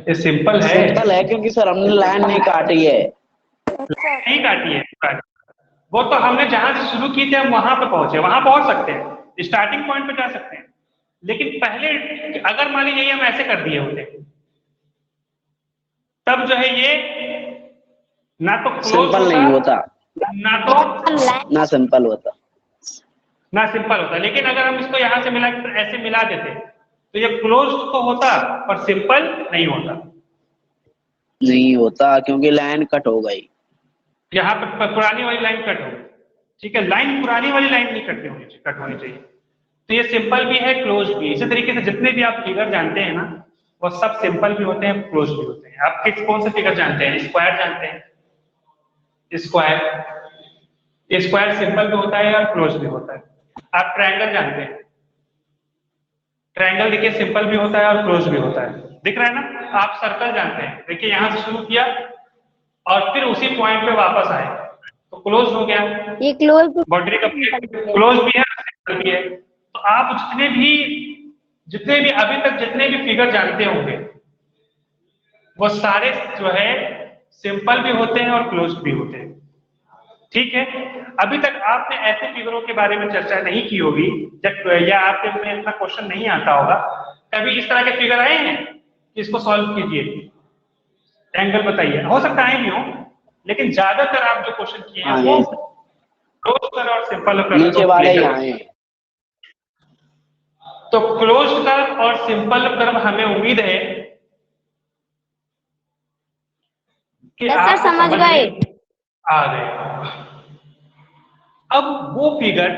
ये सिंपल है, सिंपल है क्योंकि सर हमने लाइन नहीं काटी है। नहीं काटी है। वो तो हमने जहां से शुरू की थे हम वहां पे पहुंचे, वहां पहुंच सकते हैं, स्टार्टिंग पॉइंट पे जा सकते हैं, लेकिन पहले अगर मान लीजिए हम ऐसे कर दिए होते तब जो है ये ना तो क्लोज सिंपल नहीं होता, ना तो ना सिंपल होता। ना सिंपल होता, लेकिन अगर हम इसको यहां से मिला के ऐसे मिला देते तो ये क्लोज तो होता पर सिंपल नहीं होता। नहीं होता क्योंकि लाइन कट हो गई। यहाँ पे पुरानी वाली लाइन कट हो, ठीक है, लाइन पुरानी वाली लाइन नहीं कट होनी चाहिए, कट होनी चाहिए। तो ये सिंपल भी है, क्लोज भी। इसी तरीके से जितने भी आप फिगर जानते हैं ना, वो सब सिंपल भी होते हैं, क्लोज भी होते हैं। आप किस कौन से फिगर जानते हैं? स्क्वायर जानते हैं, स्क्वायर, स्क्वायर सिंपल भी होता है और क्लोज भी होता है। आप ट्रायंगल जानते हैं, ट्रायंगल देखिए सिंपल भी होता है और क्लोज भी होता है, दिख रहा है ना? आप सर्कल जानते हैं, देखिए यहां से शुरू किया और फिर उसी पॉइंट पे वापस आए तो क्लोज हो गया। ये क्लोज। बाउंड्री का क्लोज भी है, सिंपल भी है। तो आप जितने भी अभी तक जितने भी फिगर जानते होंगे वो सारे जो है सिंपल भी होते हैं और क्लोज भी होते हैं, ठीक है। अभी तक आपने ऐसे फिगरों के बारे में चर्चा नहीं की होगी या आपके में इतना क्वेश्चन नहीं आता होगा। कभी इस तरह के फिगर आए हैं कि इसको सॉल्व कीजिए, एंगल बताइए, हो सकता है भी हो, लेकिन ज्यादातर आप जो क्वेश्चन किए हैं वो क्लोज कर्व और सिंपल कर्व नीचे वाले ही आए हैं। तो क्लोज कर्व और सिंपल कर्व हमें उम्मीद है कि सर आप समझ गए। आ गए। अब वो फिगर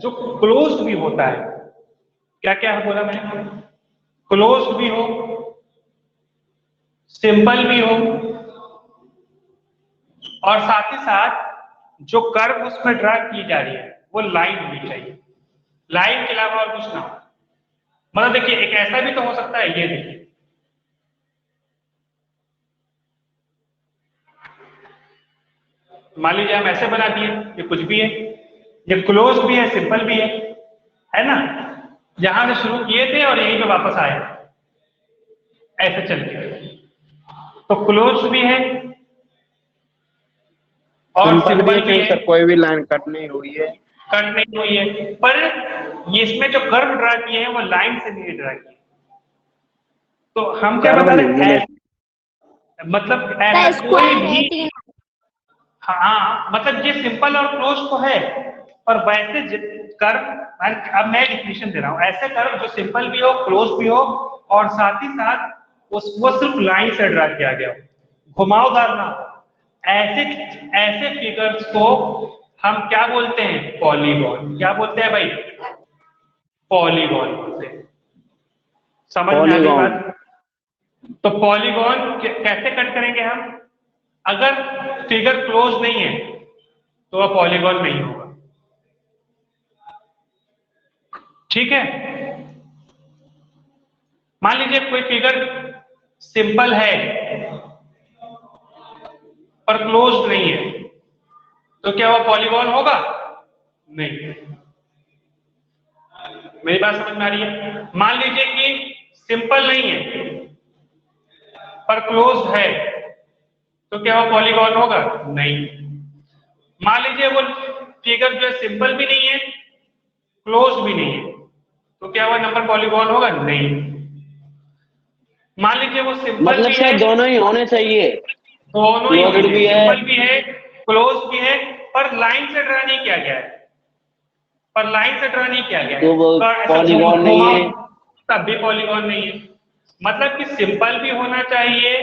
जो क्लोज भी होता है, क्या क्या बोला मैंने? क्लोज भी हो, सिंपल भी हो, और साथ ही साथ जो कर्व उसमें ड्रा की जा रही है वो लाइन होनी चाहिए, लाइन के अलावा और कुछ ना हो। मतलब देखिए एक ऐसा भी तो हो सकता है, ये देखिए मान लीजिए हम ऐसे बना दिए, ये कुछ भी है, ये क्लोज भी है, सिंपल भी है ना? यहां से शुरू किए थे और यहीं पे वापस आए, ऐसे चल के, तो क्लोज भी है और सिंपल भी है। सर कोई भी लाइन कट नहीं हुई है, कट नहीं हुई है, पर ये इसमें जो कर्व ड्रा किए हैं वो लाइन से नहीं ड्रा किए। तो हम क्या बता रहे हैं, मतलब ऐसा कोई भी, हाँ मतलब ये सिंपल और क्लोज तो है, पर वैसे कर्व, अब मैं डिफिनेशन दे रहा हूं, ऐसे कर्व जो सिंपल भी हो, क्लोज भी हो, और साथ ही साथ वो सिर्फ लाइन से ड्रा किया गया हो, घुमावदार ना हो, ऐसे ऐसे फिगर्स को हम क्या बोलते हैं? पॉलीगॉन। क्या बोलते हैं भाई? पॉलीगॉन बोलते हैं। समझ में आ गई बात? तो पॉलीगॉन कैसे कट करेंगे हम? अगर फिगर क्लोज नहीं है तो वह पॉलीगॉन नहीं होगा, ठीक है। मान लीजिए कोई फिगर सिंपल है पर क्लोज नहीं है, तो क्या वह पॉलीगॉन होगा? नहीं। मेरी बात समझ में आ रही है? मान लीजिए कि सिंपल नहीं है पर क्लोज है, तो क्या वह पॉलीगॉन होगा? नहीं। मान लीजिए वो फिगर जो है सिंपल भी नहीं है, क्लोज भी नहीं है, तो क्या वह नंबर पॉलीगॉन होगा? नहीं। मान लीजिए वो सिंपल मतलब भी सर है, दोनों ही होने चाहिए, दोनों ही क्लोज्ड होंगे, भी है। सिंपल भी है, क्लोज भी है, पर लाइन से ड्रा नहीं किया गया है, पर लाइन से ड्रा नहीं किया गया तो है, वो तो ऐसा पॉलीगॉन नहीं घुमाओ है। तब भी पॉलीगॉन नहीं है। मतलब कि सिंपल भी होना चाहिए,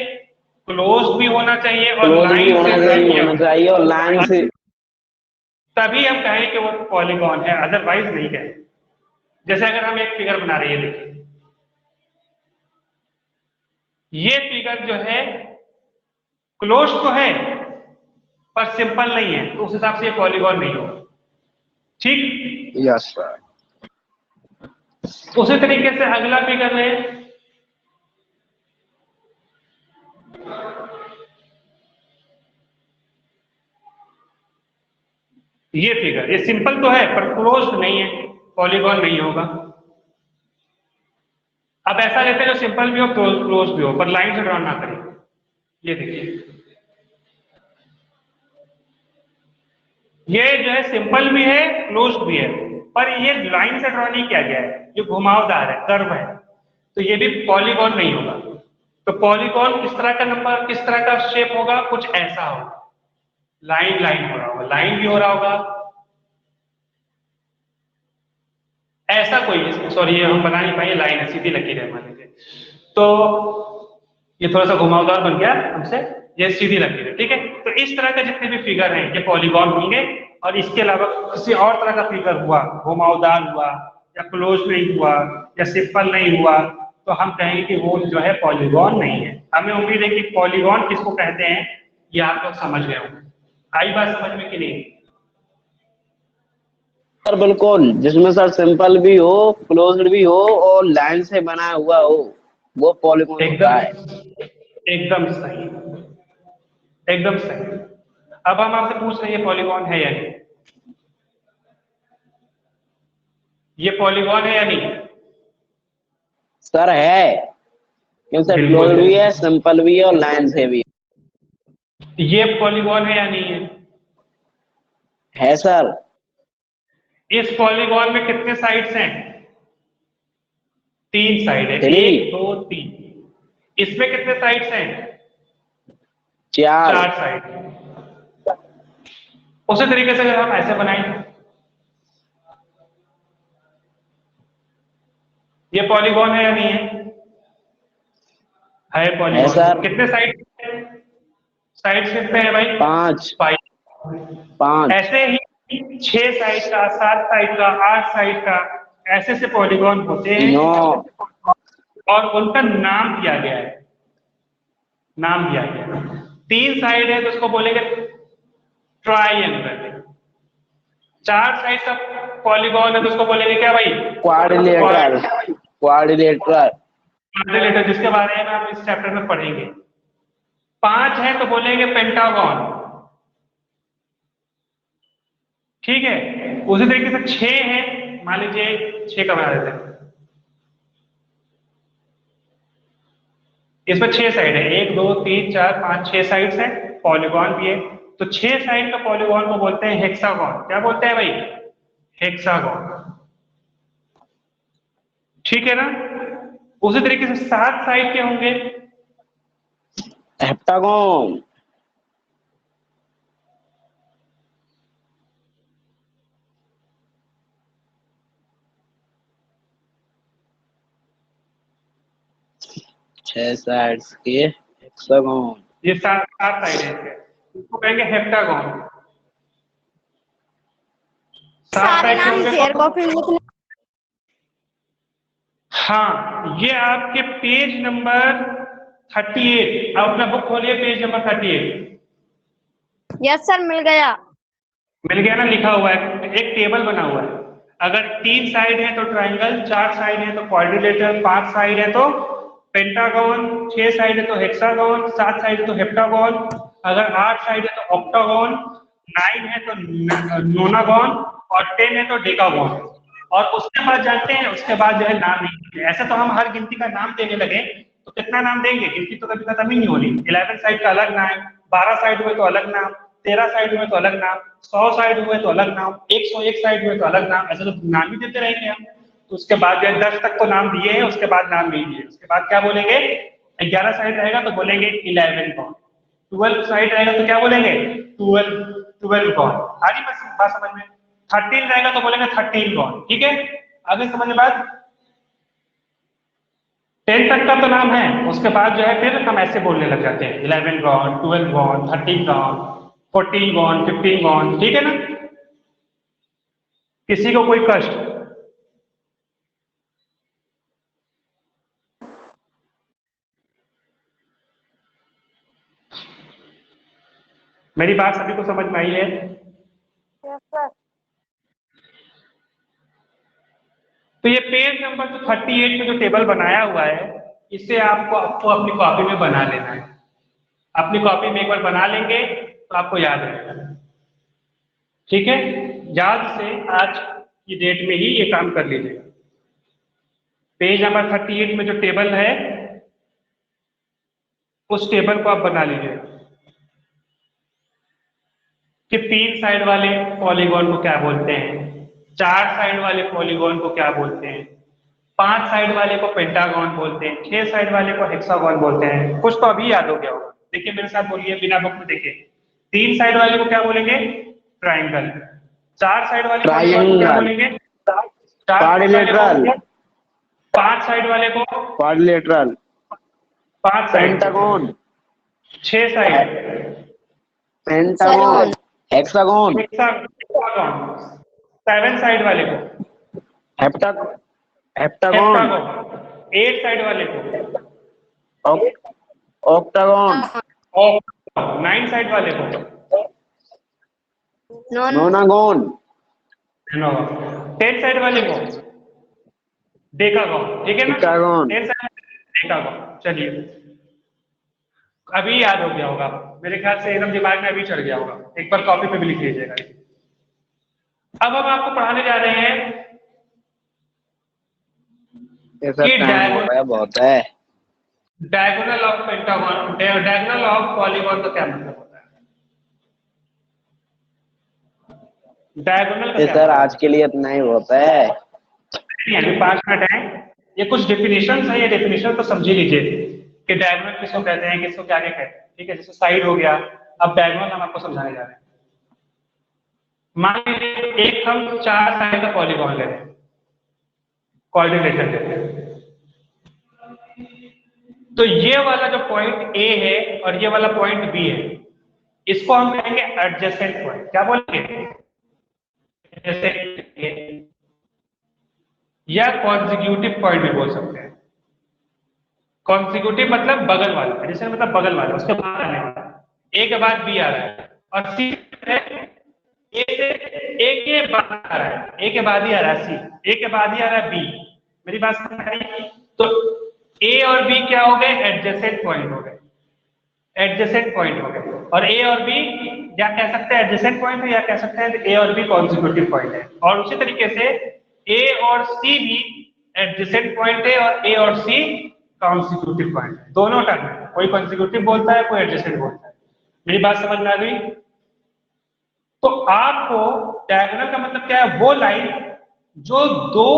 क्लोज भी होना चाहिए और क्लोज भी लाइन से ड्रा किया होना चाहिए और लाइन से। तभी हम कहें कि वो पॉलीगॉन है, अदरवाइज नहीं कहें। जैसे अगर हम एक फिगर बना रहे हैं, देखिए ये फिगर जो है क्लोज तो है पर सिंपल नहीं है, तो उस हिसाब से ये पॉलीगॉन नहीं होगा। ठीक, यस सर। उसी तरीके से अगला फिगर है, ये फिगर, ये सिंपल तो है पर क्लोज नहीं है, पॉलीगॉन नहीं होगा। अब ऐसा लेते हैं जो सिंपल भी हो, क्लोज भी हो, पर लाइन से ड्रा ना करें। ये देखिए, ये जो है सिंपल भी है, क्लोज भी है, पर ये लाइन से ड्रा नहीं किया गया है, ये घुमावदार है, कर्व है, तो ये भी पॉलीगॉन नहीं होगा। तो पॉलीगॉन किस तरह का नंबर, किस तरह का शेप होगा? कुछ ऐसा होगा, लाइन लाइन हो रहा होगा, लाइन भी हो रहा होगा, ऐसा कोई, सॉरी ये हम बना नहीं पाएंगे, लाइन है, सीधी लकीर है मान लीजिए, तो ये थोड़ा सा घुमावदार बन गया हमसे, ये सीधी लकीर है, ठीक है। तो इस तरह के जितने भी फिगर हैं ये पॉलीगॉन होंगे, और इसके अलावा किसी और तरह का फिगर हुआ, घुमावदार हुआ या क्लोज नहीं हुआ या सिंपल नहीं हुआ, तो हम कहेंगे कि वो जो है पॉलीगॉन नहीं है। हमें उम्मीद है कि पॉलीगॉन किसको कहते हैं ये आप लोग समझ गए होंगे। आई बात समझ में कि नहीं? सर बिल्कुल, जिसमें सर सिंपल भी हो, क्लोज्ड भी हो और लाइन से बना हुआ हो, वो पॉलीगॉन होता है। एकदम, एकदम सही, एकदम सही। अब हम आपसे पूछ रहे हैं पॉलीगॉन है या नहीं? ये पॉलीगॉन है या नहीं? सर है, क्योंकि सर बिल्कुल क्लोज्ड है। भी है, सिंपल भी है और लाइन से भी ये पॉलीगॉन है या नहीं है? है सर। इस पॉलीगॉन में कितने साइड्स हैं? 3 साइड है, 3 1 2 3। इसमें कितने साइड्स हैं? 4 4 साइड। उसी तरीके से अगर हम ऐसे बनाएं, ये पॉलीगॉन है या नहीं है? है है पॉलीगॉन। सर। कितने साइड? साइड कितने हैं भाई? 5 5। 5 ऐसे ही 6 साइड का, 7 साइड का, 8 साइड का, ऐसे से पॉलीगॉन होते 9 हैं, और उनका नाम दिया गया है, नाम दिया गया है। 3 साइड है तो उसको बोलेंगे ट्राइएंगल। 4 साइड का पॉलीगॉन है तो उसको बोलेंगे क्या भाई? क्वाड्रिलेटरल। क्वाड्रिलेटरल। क्वाड्रिलेटरल, जिसके बारे में हम इस चैप्टर में पढ़ेंगे। 5 है तो बोलेंगे पेंटागन। ठीक है, उसी तरीके से 6 है, मान लीजिए 6 का बना देते हैं, इसमें 6 साइड है, 1 2 3 4 5 6 साइड्स है, पॉलीगॉन भी है, तो 6 साइड का पॉलीगॉन को बोलते हैं हेक्सागन। क्या बोलते हैं भाई? हेक्सागन। ठीक है ना? उसी तरीके से 7 साइड के होंगे, हेप्टागोन। 6 साइड्स के हेक्सागोन। ये 7 साइड है इसके, इसको कहेंगे हेप्टागन। 7 सारे साइड के नाम होंगे शेयर तो, कॉपी में लिखने। हाँ, ये आपके पेज नंबर 38, आप अपना बुक खोलिए, पेज नंबर 38। यस सर, मिल गया। मिल गया ना? लिखा हुआ है, एक टेबल बना हुआ है। अगर 3 साइड है तो ट्रायंगल, 4 साइड है तो क्वाड्रिलेटरल, 5 साइड है तो पेंटागन, 6 साइड है तो हेक्सागन, 7 साइड है तो हेप्टागन, अगर 8 साइड है तो ऑक्टागन, 9 है तो नोनागन, और 10 है तो डेकागन। और उसके बाद जानते हैं, उसके बाद जो है नाम नहीं है। ऐसे तो हम हर गिनती का नाम देने लगे तो कितना नाम देंगे? गिनती तो कभी खत्म ही नहीं होनी। 11 साइड का अलग नाम, 12 साइड हुए तो अलग नाम, 13 साइड हुए तो अलग नाम, 100 साइड हुए तो अलग नाम, 101 साइड हुए तो अलग नाम, ऐसे तो नाम ही देते रहेंगे हम। तो उसके बाद जो है 10 तक तो नाम दिए हैं, उसके बाद नाम नहीं दिए, उसके बाद क्या बोलेंगे? 11 साइड रहेगा तो बोलेंगे 11 गॉन, 12 साइड रहेगा तो क्या बोलेंगे? 12 गॉन। आ रही बात समझ में? 13 रहेगा तो बोलेंगे 13 गॉन। ठीक है, आगे समझ में बात? 10 तक का तो नाम है, उसके बाद जो है फिर हम ऐसे बोलने लग जाते हैं 11 gone, 12 gone, 13 gone, 14 gone, 15 gone. ठीक है ना? किसी को कोई कष्ट? मेरी बात सभी को समझ में आई है? तो ये पेज नंबर जो 38 में जो टेबल बनाया हुआ है, इसे आपको अपनी कॉपी में बना लेना है। अपनी कॉपी में एक बार बना लेंगे तो आपको याद रहेगा। ठीक है, याद से आज की डेट में ही ये काम कर लीजिएगा। पेज नंबर 38 में जो टेबल है, उस टेबल को आप बना लीजिएगा कि 3 साइड वाले पॉलीगॉन को क्या बोलते हैं, 4 साइड वाले पॉलीगॉन को क्या बोलते हैं, 5 साइड वाले को पेंटागॉन बोलते हैं, 6 साइड वाले को हेक्सागॉन बोलते हैं। कुछ तो अभी याद हो गया होगा। देखिए मेरे साथ बोलिए बिना बुक में। देखिए 3 साइड वाले को क्या बोलेंगे? ट्राइंगल। 4 साइड वाले पॉलीगॉन को क्या बोलेंगे? क्वाड्रिलेटरल। 5 साइड वाले को quadrilateral. 5 side, pentagon. 6 side pentagon. Hexagon. 7 side वाले को हेप्टागन। हेप्टागन। 8 साइड वाले को ऑक्टागन। और 9 साइड वाले को नोनागन। 10 साइड वाले को डेकागॉन। ठीक है ना? डेकागॉन। 10 side decagon. चलिए अभी याद हो गया होगा मेरे ख्याल से, एकदम दिमाग में अभी चढ़ गया होगा। एक बार कॉपी पे भी लिख लीजिएगा। अब हम आपको पढ़ाने जा रहे हैं कि बहुत है। Diagonal of pentagon, diagonal of polygon का क्या मतलब होता है? डायगोनल का क्या सर मतलब? आज के लिए इतना ही होता है। अभी 5 मिनट है। ये कुछ डेफिनेशन है, ये डेफिनेशन तो समझ ही लीजिए कि डायगोनल किसको कहते हैं, किसको क्या कहते हैं। ठीक है, जैसे साइड हो गया। अब डायगोनल हम आपको समझाने जा रहे हैं। मान लीजिए एक हम 4 साइड का पॉलीगॉन ले रहे हैं, क्वाड्रिलेटरल लेते हैं। तो ये वाला जो पॉइंट ए है और ये वाला पॉइंट बी है, इसको हम कहेंगे एडजेसेंट पॉइंट। क्या बोलेंगे? या कॉन्जिक्यूटिव पॉइंट भी बोल सकते हैं। कॉन्जिक्यूटिव मतलब बगल वाला, एडजेसेंट मतलब बगल वाला, उसके बाद आने वाला। ए के बाद बी आ रहा है और सी है, ए के बाद आ रहा है, ए के बाद ही आ रहा है सी, ए के बाद ही आ रहा है बी। मेरी बात समझ में आई? तो ए और बी क्या हो गए? एडजेसेंट पॉइंट हो गए। एडजेसेंट पॉइंट हो गए। और ए और बी या कह सकते हैं एडजेसेंट पॉइंट है, या कह सकते हैं ए और बी कॉन्जिक्यूटिव पॉइंट है। और उसी तरीके से ए और सी भी एडजेसेंट पॉइंट है और ए और सी कॉन्जिक्यूटिव पॉइंट है। दोनों टर्म है, कोई कॉन्जिक्यूटिव बोलता है, कोई एडजेसेंट बोलता है। मेरी बात समझ में आ गई? तो आपको डायगोनल का मतलब क्या है? वो लाइन जो दो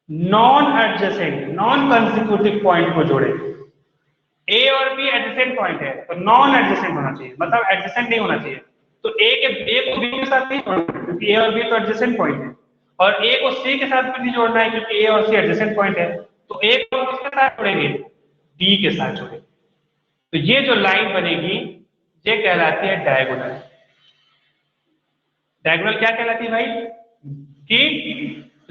non adjacent, non consecutive point को जोड़े। ए और बी एडजेसेंट पॉइंट है तो नॉन एडजेसेंट होना चाहिए, मतलब एडजेसेंट नहीं होना चाहिए। तो ए को बी के साथ नहीं जोड़ना क्योंकि ए और बी तो एडजेसेंट पॉइंट है, और ए को सी के साथ भी नहीं जोड़ना है क्योंकि ए और सी एडजेसेंट पॉइंट है। तो ए को किसके साथ जोड़ेंगे? बी के साथ जोड़ेंगे। तो ये जो लाइन बनेगी ये कहलाती है डायगोनल। डायगोनल क्या कहलाती है भाई? कि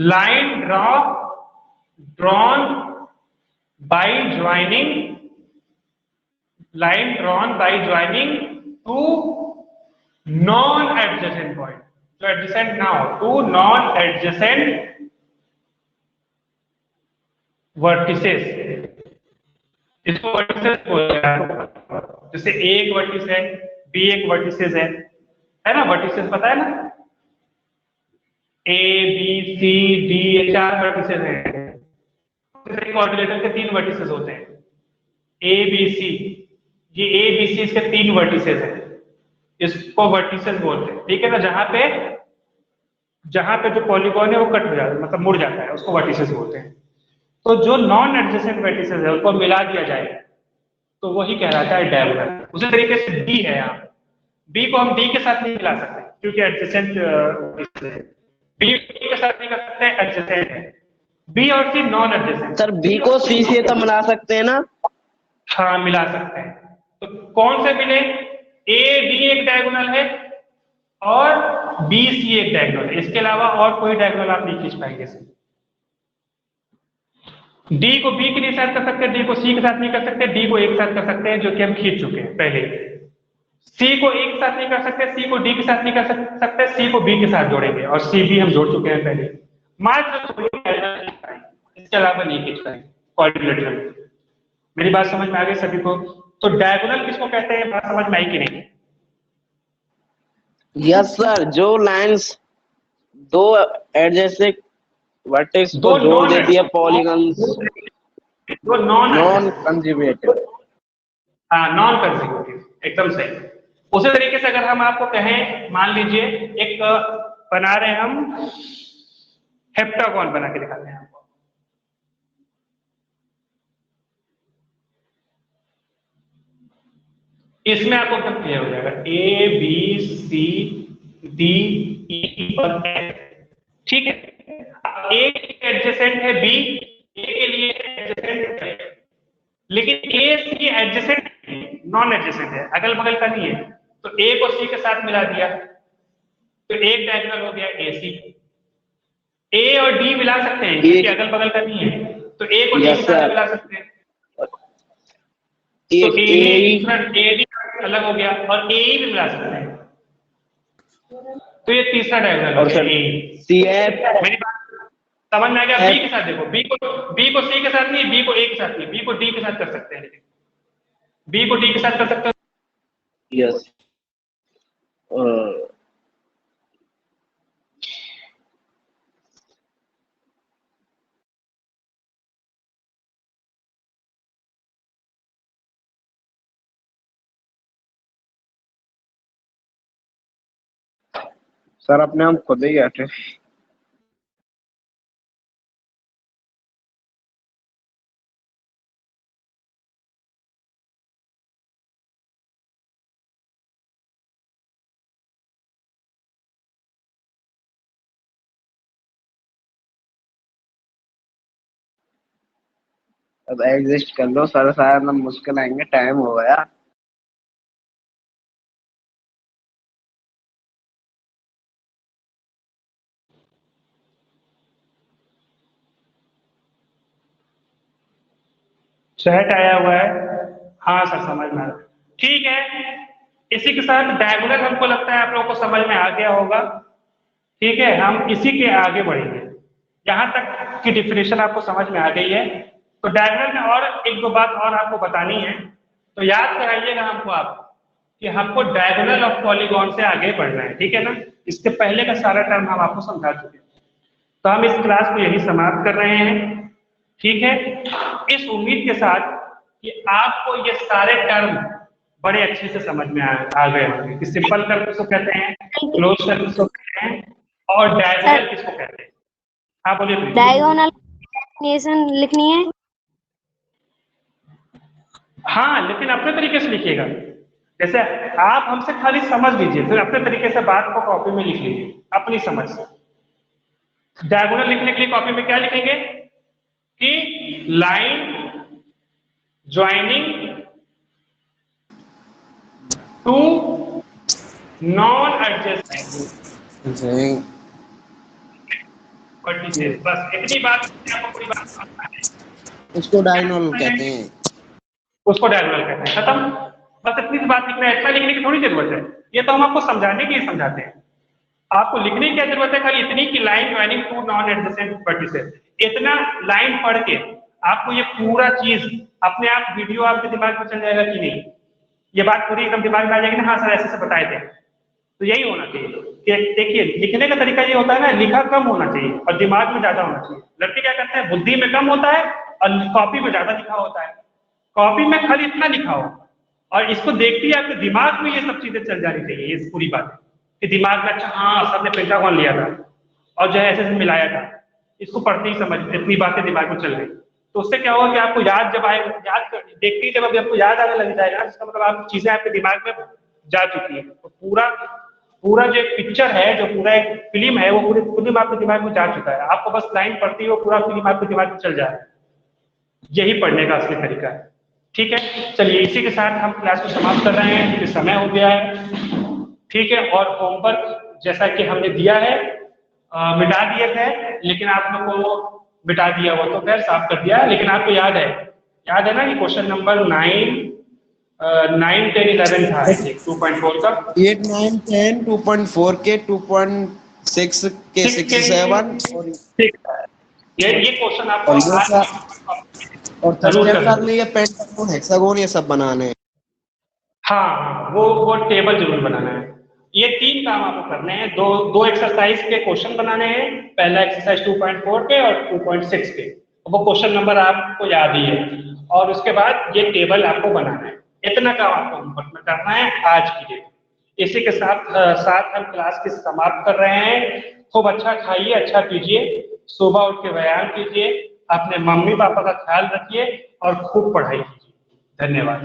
line drawn by joining, line drawn by joining two non-adjacent point, so adjacent now two non-adjacent vertices, इसको vertices बोलते हैं। जैसे A एक वर्टिस है, B एक वर्टिसेस है ना? वर्टिसेस पता है ना? A B C D ये 4 वर्टिसेस हैं। क्वाड्रिलेटरल के 3 वर्टिसेस होते हैं, A B C। ये A B C इसके 3 वर्टिसेस हैं। इसको वर्टिसेस बोलते हैं, ठीक है ना। जहां पे जो पॉलीगॉन है वो कट हो जाता है, मतलब मुड़ जाता है, उसको वर्टिसेस बोलते हैं। तो जो नॉन एडजेसेंट वर्टिसेस है उनको मिला दिया जाए तो वही कहलाता है डायगोनल। उसी तरीके से डी है, यहाँ बी को हम डी के साथ नहीं मिला सकते क्योंकि एडजेसेंट है। बी के साथ नहीं कर सकते, एडजेसेंट है। बी और सी नॉन एडजेसेंट। सर बी को सी से तो मिला सकते हैं ना? हाँ मिला सकते हैं। तो कौन से मिले? ए डी एक डायगोनल है और बी सी एक डायगोनल है, इसके अलावा और कोई डायगोनल आप नहीं खींच पाएंगे। डी को बी के साथ कर सकते हैं, डी को सी के साथ नहीं कर सकते, डी को एक साथ कर सकते हैं जो कि हम खींच चुके हैं पहले। सी को एक साथ नहीं कर सकते, सी को डी के साथ नहीं कर सकते, सी को बी के साथ जोड़ेंगे और सी भी हम जोड़ चुके हैं पहले। मात्र इसके अलावा नहीं खींच पाएंगे क्वाड्रिलेटरल। मेरी बात समझ में आ गई सभी को? तो डायगोनल किसको कहते हैं, बात समझ में आई कि नहीं? यस सर, जो लाइंस दो एडजेसेंट वर्टेक्स को दो जोड़ देती है पॉलीगन्स, दो नॉन कंजुगेटिव। हाँ नॉन कंसेक्यूटिव, एकदम सही। उसी तरीके से अगर हम आपको कहें, मान लीजिए एक बना रहे हैं हम हेप्टागोन, बना के दिखाते हैं आपको। इसमें आपको सब क्लियर हो जाएगा, A B C D E और एफ, ठीक है। अब ए एडजेसेंट है बी, ए के लिए एडजेसेंट है, लेकिन ए सी एडजेसेंट नॉन एडजेसेंट है, अगल बगल का नहीं है। तो ए को सी के साथ मिला दिया तो एक डायगोनल हो गया ए सी। ए और डी मिला सकते हैं क्योंकि अगल बगल का नहीं है, तो ए को डी के साथ मिला सकते हैं। तो ए डी अलग हो गया और ए भी मिला सकते हैं, तो ये तीसरा डायगोनल हो गया ए सी एफ। मेरी बात समझ में आ गया? बी के साथ देखो, बी को सी के साथ नहीं, बी को ए के साथ नहीं, बी को डी के साथ कर सकते हैं, लेकिन बी को डी के साथ कर सकते हैं। यस सर, अपने हम खुद ही बैठे। अब एग्जिस्ट कर लो सर, शायद हम मुश्किल आएंगे, टाइम हो गया। चैट आया हुआ है, हाँ सर समझ में आ रहा है, ठीक है। इसी के साथ डायगोनल हमको लगता है आप लोगों को समझ में आ गया होगा, ठीक है। हम इसी के आगे बढ़ेंगे, जहां तक की डिफिनेशन आपको समझ में आ गई है। तो डायगोनल में और एक दो बात और आपको बतानी है, तो याद कराइएगा हमको आप कि हमको डायगोनल ऑफ पॉलीगॉन से आगे बढ़ना है, ठीक है ना। इसके पहले का सारा टर्म हम आपको समझा चुके हैं, तो हम इस क्लास को यही समाप्त कर रहे हैं, ठीक है। इस उम्मीद के साथ कि आपको ये सारे टर्म बड़े अच्छे से समझ में आ गए होंगे कि सिंपल कर्व किसको कहते हैं, क्लोज कर्व किसको कहते हैं और डायगोनल किसको कहते हैं। हाँ बोलिए। डायगोनल डेफिनेशन लिखनी है। हाँ लेकिन अपने तरीके से लिखिएगा, जैसे आप हमसे खाली समझ लीजिए, फिर अपने तरीके से बात को कॉपी में लिख लीजिए अपनी समझ से। डायगोनल लिखने के लिए कॉपी में क्या लिखेंगे कि line joining two non adjacent vertices, बस इतनी बात आपको पूरी बात समझ में। उसको डायगोनल कहते हैं, उसको डायगोनल कहते हैं, खत्म। बस इतनी बात लिखना है, इतना लिखने की थोड़ी जरूरत है, ये तो हम आपको समझाने के लिए समझाते हैं। आपको लिखने की क्या जरूरत है, खाली इतनी कि line joining two non adjacent vertices, इतना लाइन पढ़ के आपको ये पूरा चीज अपने आप वीडियो आपके दिमाग में चल जाएगा कि नहीं, ये बात पूरी एकदम दिमाग में आ जाएगी ना, हाँ सर ऐसे से बताए थे। तो यही होना चाहिए कि देखिए लिखने का तरीका ये होता है ना, लिखा कम होना चाहिए और दिमाग में ज्यादा होना चाहिए। लड़के क्या करते हैं, बुद्धि में कम होता है और कॉपी में ज्यादा लिखा होता है। कॉपी में खाली इतना लिखा हो और इसको देखते ही आपके दिमाग में ये सब चीजें चल जानी चाहिए, ये पूरी बात कि दिमाग में अच्छा हाँ सबने पेंटागन लिया था और जो है ऐसे मिलाया था, इसको पढ़ते ही समझ इतनी बातें दिमाग में चल गई। तो उससे क्या होगा कि आपको याद जब आए, देखते ही जब अभी आपको याद आने लग जाएगा, इसका मतलब आप चीजें आपके दिमाग में जा चुकी है। तो पूरा जो एक पिक्चर है, जो पूरा एक फिल्म है, वो पूरी फिल्म आपके दिमाग में जा चुका है। आपको बस लाइन पढ़ती है, वो पूरा फिल्म आपके दिमाग में चल जा रहा है। यही पढ़ने का असली तरीका है। ठीक है, चलिए इसी के साथ हम क्लास को समाप्त कर रहे हैं, क्योंकि समय हो गया है। ठीक है, और होमवर्क जैसा कि हमने दिया है मिटा दिए थे, लेकिन आप लोग को मिटा दिया वो तो खैर साफ कर दिया है, लेकिन आपको याद है ना कि क्वेश्चन नंबर 9, 10, 11 था 2.4 का। 8, 9, 10, 2.4 के 2.6 के 6, 7 और ये क्वेश्चन आपको और ये आज और जरूर थर्ड करना चैप्टर में ये पेंटागन, हेक्सागोन ये सब बनाने हैं। हाँ, वो टेबल जरूर बनाना है। ये 3 काम आपको करने हैं। दो एक्सरसाइज के क्वेश्चन बनाने हैं, पहला एक्सरसाइज 2.4 के और 2.6 के, वो क्वेश्चन नंबर आपको याद ही है, और उसके बाद ये टेबल आपको बनाना है। इतना काम आपको होमवर्क में करना है आज की डेट। इसी के साथ हम क्लास की समाप्त कर रहे हैं। खूब अच्छा खाइए, अच्छा पीजिए, सुबह उठ के व्यायाम कीजिए, अपने मम्मी पापा का ख्याल रखिए और खूब पढ़ाई कीजिए। धन्यवाद।